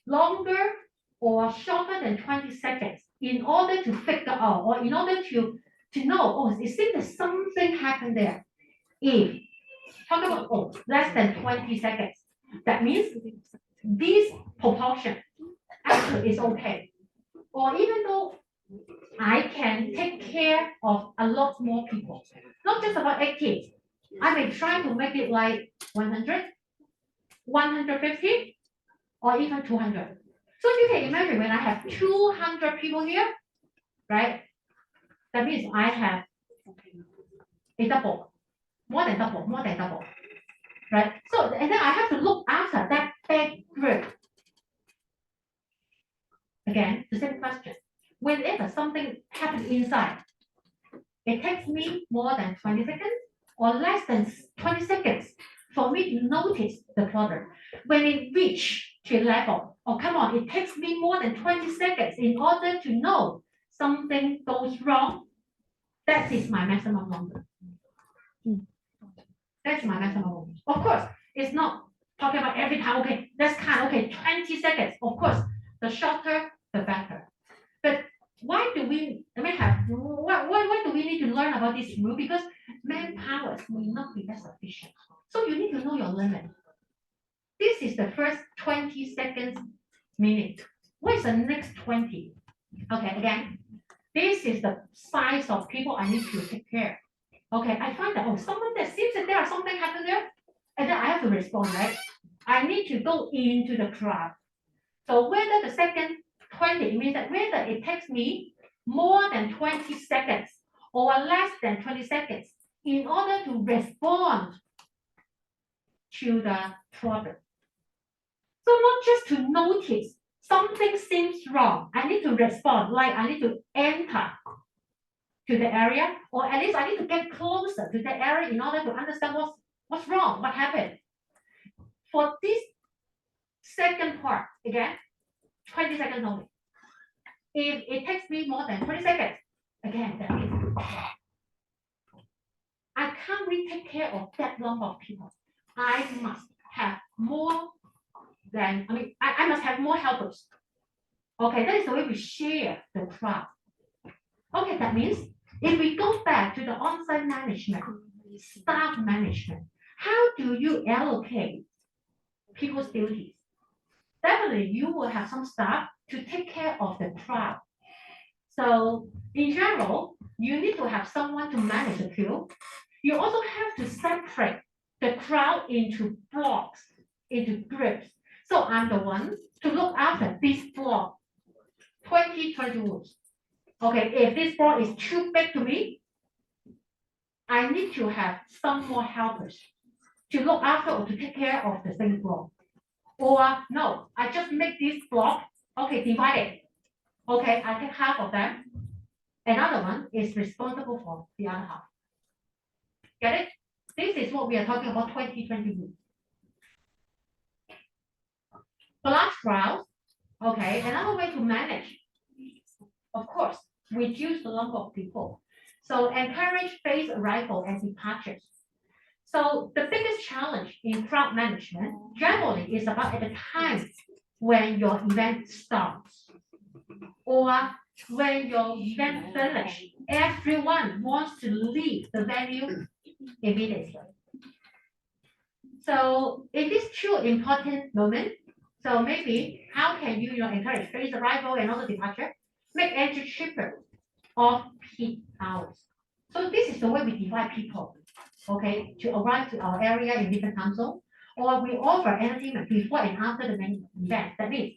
longer or shorter than 20 seconds in order to figure out or in order to know, oh, it seems that something happened there? If talk about less than 20 seconds. That means this proportion actually is okay. Or even though I can take care of a lot more people, not just about 80, I may try to make it like 100, 150, or even 200. So you can imagine when I have 200 people here, right? That means I have a double, more than double, right? So, and then I have to look after that big group. Again, the same question. Whenever something happens inside, it takes me more than 20 seconds or less than 20 seconds for me to notice the problem. When it reaches to a level, oh come on, it takes me more than 20 seconds in order to know something goes wrong. That is my maximum number. That's my maximum number. Of course, it's not talking about every time, okay, let's count, okay, 20 seconds. Of course, the shorter, the better. But why do we why do we need to learn about this rule? Because manpower will not be as efficient. So you need to know your limit. This is the first 20 seconds minute. What is the next 20? Okay, again, this is the size of people I need to take care. Okay, I find that, oh, someone that seems that there are something happened there, and then I have to respond, right? I need to go into the crowd. So whether the second 20 means that whether it takes me more than 20 seconds or less than 20 seconds in order to respond to the problem. So not just to notice something seems wrong, I need to respond, like I need to enter to the area, or at least I need to get closer to the area in order to understand what's wrong, what happened. For this second part, again, 20 seconds only. If it takes me more than 20 seconds, again, that is, I can't really take care of that number of people. I must have more than, I must have more helpers. Okay, that is the way we share the crowd. Okay, that means if we go back to the on-site management, staff management, how do you allocate people's duties? Definitely, you will have some staff to take care of the crowd. So in general, you need to have someone to manage the queue. You also have to separate the crowd into blocks, into groups. So I'm the one to look after this block, 20 rules. Okay, if this block is too big to me, I need to have some more helpers to look after or to take care of the same block. Or no, I just make this block, okay, divide it. Okay, I take half of them. Another one is responsible for the other half. Get it? This is what we are talking about 2020 rules. For large crowds, okay, another way to manage, of course, reduce the number of people. So encourage phased arrival and departures. So the biggest challenge in crowd management generally is about at the time when your event starts or when your event finishes. Everyone wants to leave the venue immediately. So in these two important moments, so maybe how can you encourage phased arrival and also departure? Make entry cheaper off peak hours. So this is the way we divide people, okay, to arrive to our area in different time zones, or we offer entertainment before and after the main event. That means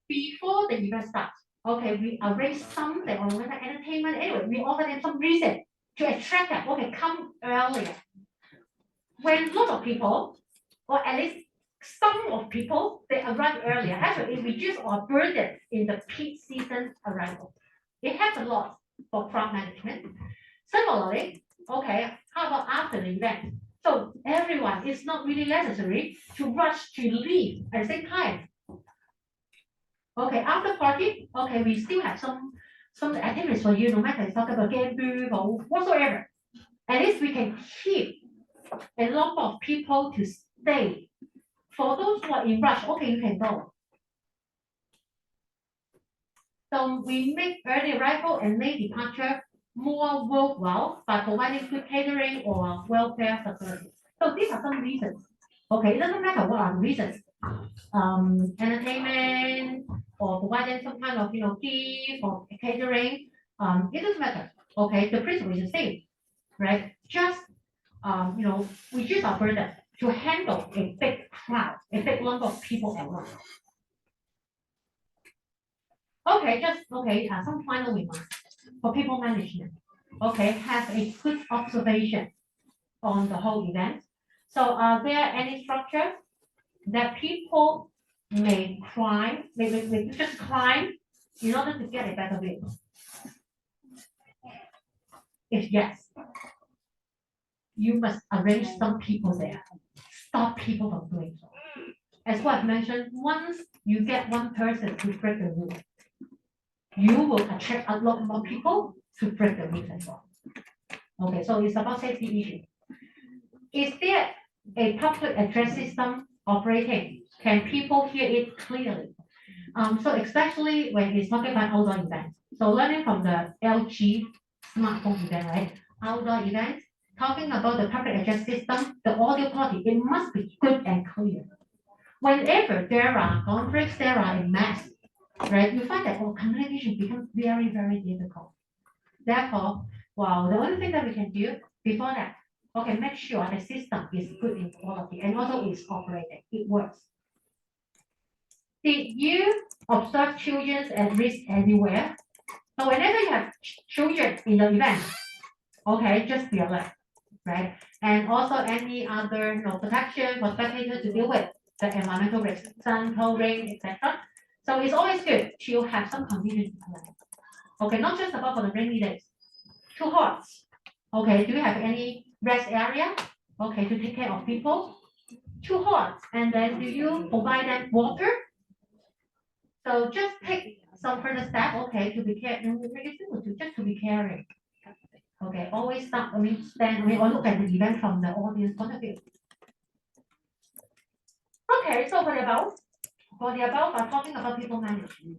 before the event starts, okay, we arrange something or whether entertainment, anyway, we offer them some reason to attract them, okay, come earlier. When lots of people, or at least some of people, they arrive earlier, actually it reduces our burden in the peak season arrival. It helps a lot for crowd management. Similarly, okay, how about after the event? So everyone, it's not really necessary to rush to leave at the same time. Okay, after party, okay, we still have some activities for you, no matter it's talk about game booth or whatsoever. At least we can keep a number of people to stay. For those who are in rush, okay, you can go. So we make early arrival and late departure more worthwhile by providing good catering or welfare facilities. So these are some reasons Okay, it doesn't matter what are the reasons. Entertainment or providing some kind of gift or catering. It doesn't matter. Okay, the principle is the same, right? Just reduce our burden to handle a big crowd, a big number of people at once. Okay, some final remarks for people management. Okay, have a good observation on the whole event. So are there any structures that people may just climb in order to get a better view? If yes, you must arrange some people there. Stop people from doing so. As what I've mentioned, once you get one person to break the rule, you will attract a lot more people to break the rules as well. Okay, so it's about safety issue. Is there a public address system operating? Can people hear it clearly? So especially when it's talking about outdoor events. So learning from the LG smartphone event, right? Outdoor events, talking about the public address system, the audio quality, it must be good and clear. Whenever there are conflicts, there are a mess, right? You find that communication becomes very, very difficult. Therefore, the only thing that we can do before that, okay, make sure the system is good in quality and also is operating. It works. Did you observe children at risk anywhere? So whenever you have children in the event, okay, just be alert, right? And also any other protection for spectators to deal with the environmental risk, sun, cold, rain, etc. So it's always good to have some contingency plan. Okay, not just about for the rainy days. Too hot. Okay, do you have any rest area? Okay, to take care of people. Too hot, and then do you provide them water? So just take some further step, okay, to be caring, just to be caring. Okay, always stop, or look at the event from the audience point of view. Okay, so for the above, I'm talking about people management,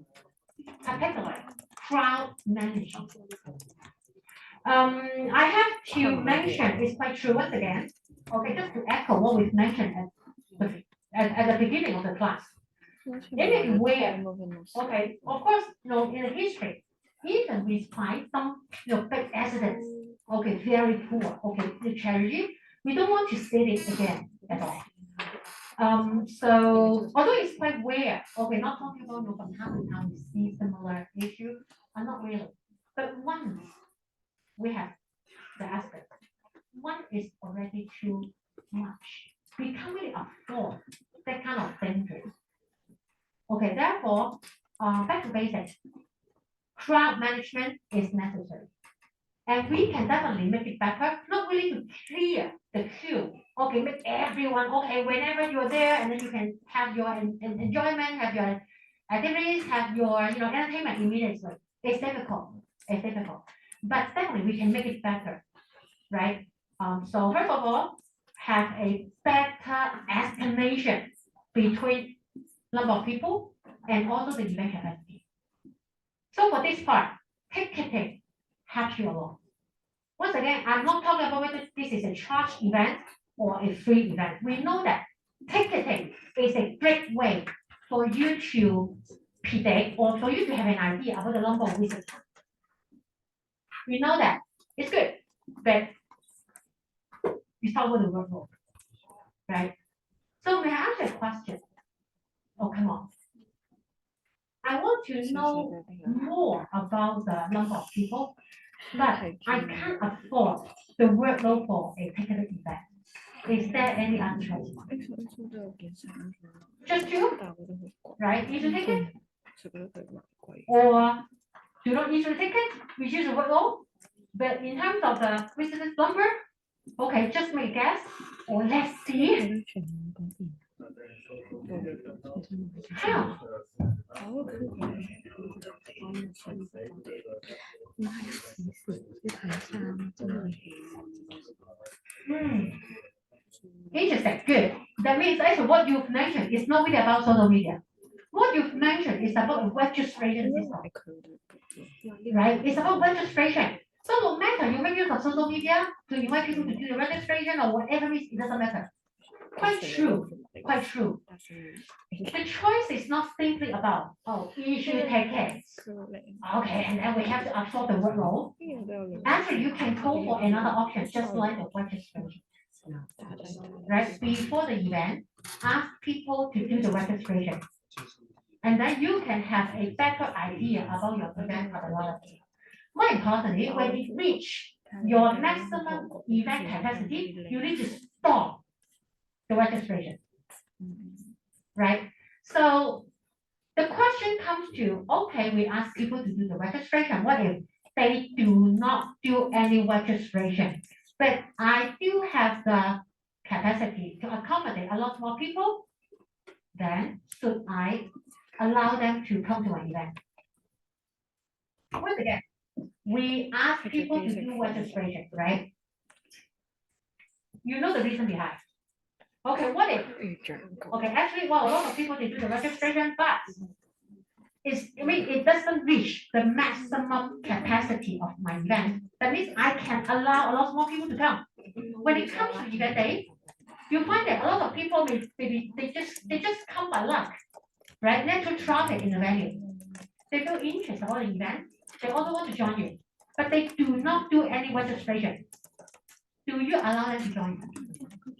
particularly crowd management. I have to mention, it's quite true once again, okay, just to echo what we've mentioned at the beginning of the class. Anywhere, okay, of course, in the history, even despite some big accidents, okay, very poor, okay, the tragedy, we don't want to say it again at all. So although it's quite rare, okay, not talking about from time to time we see similar issue, not really. But once we have the aspect, one is already too much. We can't really afford that kind of danger. Okay, therefore, back to basics. Crowd management is necessary. And we can definitely make it better, not really to clear the queue. Okay, make everyone, okay, whenever you're there, and then you can have your enjoyment, have your activities, have your entertainment immediately. It's difficult. But definitely we can make it better, right? So first of all, have a better estimation between number of people and also the event capacity. So for this part, ticketing helps you a lot. Once again, I'm not talking about whether this is a charged event or a free event. We know that ticketing is a great way for you to predict or for you to have an idea about the number of visitors. We know that it's good, but it's not going to work well, right? So may I ask you a question? Oh, come on. I want to know more about the number of people, but I can't afford the workload for a ticketed event. Is there any other choice? Just two, right? Issue ticket? Or do not issue ticket, reduce the workload? But in terms of the visitors number, okay, just make a guess, or let's see. How? Interesting, good. That means actually what you've mentioned is not really about social media. What you've mentioned is about the registration system, right? It's about registration. So no matter you make use of social media to invite people to do the registration or whatever it is, it doesn't matter. quite true, quite true. The choice is not simply about, oh, you should take care. Okay, and then we have to absorb the workload. Actually, you can go for another option, just like the registration. Right, before the event, ask people to do the registration. And then you can have a better idea about your event capability. More importantly, when you reach your maximum event capacity, you need to stop the registration. Right? So the question comes to, okay, we ask people to do the registration. What if they do not do any registration? But I do have the capacity to accommodate a lot more people, then should I allow them to come to an event? Once again, we ask people to do registration, right? You know the reason behind. Okay, what if? Okay, actually, well, a lot of people they do the registration, but it doesn't reach the maximum capacity of my event. That means I can allow a lot more people to come. When it comes to event day, you find that a lot of people they just come by luck, right? Natural traffic in the venue. They feel interested about the event. They also want to join you, but they do not do any registration. Do you allow them to join you?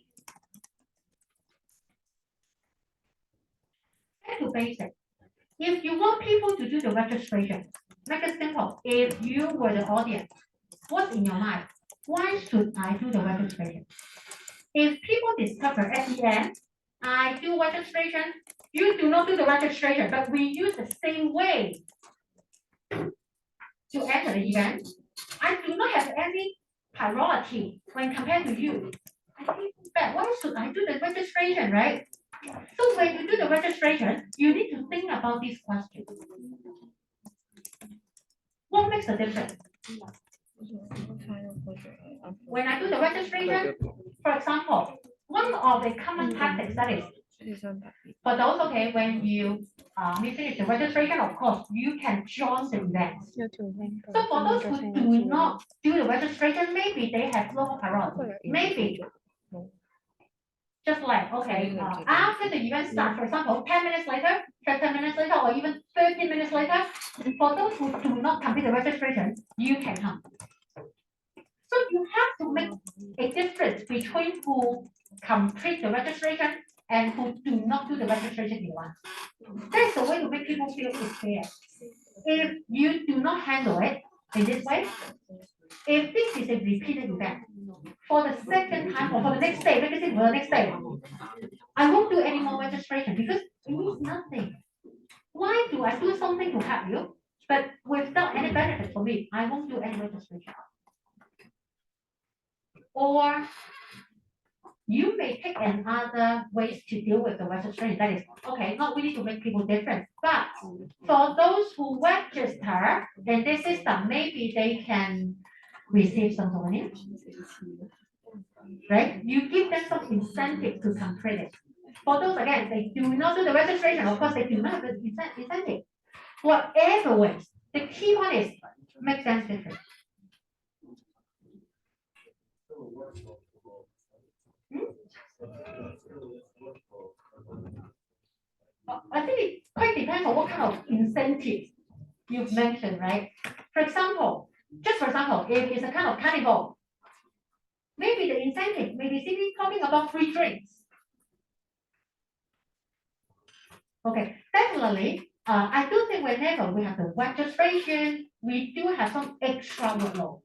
Back to basic. If you want people to do the registration, make it simple. If you were the audience, what's in your mind? Why should I do the registration? If people discover at the end, I do registration, you do not do the registration, but we use the same way to enter the event, I do not have any priority when compared to you. I think that why should I do the registration, right? So when you do the registration, you need to think about these questions. What makes the difference? When I do the registration, for example, one of the common tactics that is, for those, okay, when you finish the registration, of course, you can join the event. So for those who do not do the registration, maybe they have low priority. Maybe just like, okay, after the event starts, for example, 10 minutes later, 15 minutes later, or even 30 minutes later, for those who do not complete the registration, you can come. So you have to make a difference between who complete the registration and who do not do the registration in one. That's the way to make people feel it's fair. If you do not handle it in this way, if this is a repeated event, for the second time or for the next day, because for the next day, I won't do any more registration because it means nothing. Why do I do something to help you, but without any benefit for me, I won't do any registration? Or you may take another ways to deal with the registration. That is, okay, not really to make people different, but for those who register in this system, maybe they can receive some money, right? You give them some incentive to complete it. For those, again, they do not do the registration, of course, they do not have the incentive. Whatever ways, the key one is make them different. I think it quite depends on what kind of incentive you've mentioned, right? For example, just for example, if it's a kind of carnival, maybe the incentive may be simply talking about free drinks. Okay, definitely. I do think whenever we have the registration, we do have some extra workload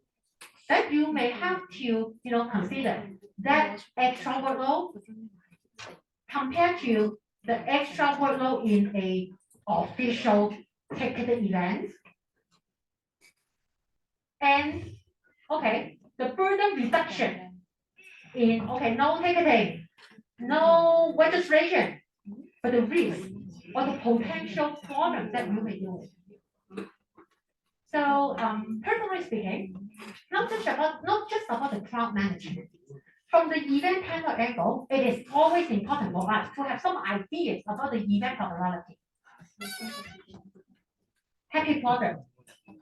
that you may have to, consider that extra workload compared to the extra workload in a official ticketed event. And okay, the burden reduction in no ticketing, no registration, but the risk or the potential problem that you may deal with. So personally speaking, not just about the crowd management. From the event planner angle, it is always important for us to have some ideas about the event capability. Happy problem.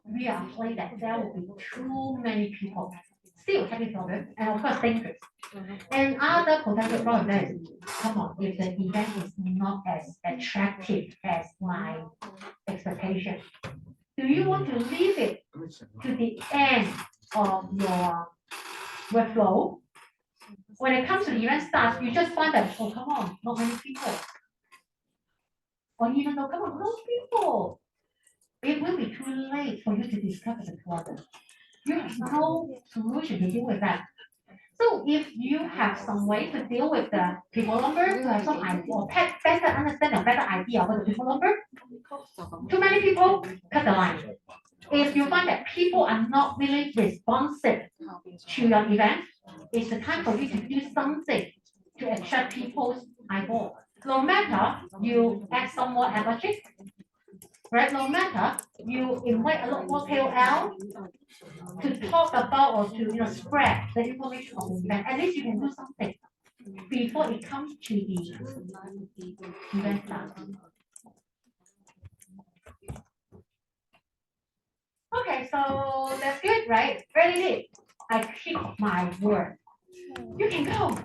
We are afraid that there will be too many people. still happy problem, and of course dangerous. And other potential problem is, come on, if the event is not as attractive as my expectation, do you want to leave it to the end of your workflow? When it comes to the event starts, you just find that, oh, come on, not many people. Or even though, come on, no people. It will be too late for you to discover the problem. You have no solution to deal with that. So if you have some way to deal with the people number, to have some idea or better understand a better idea about the people number, too many people, cut the line. If you find that people are not really responsive to your event, it's the time for you to do something to attract people's eyeball. No matter you add some more advertising, right? No matter you invite a lot more KOL to talk about or to spread the information of the event. At least you can do something before it comes to the event start. Okay, so that's good, right? Very good. I keep my word. You can go.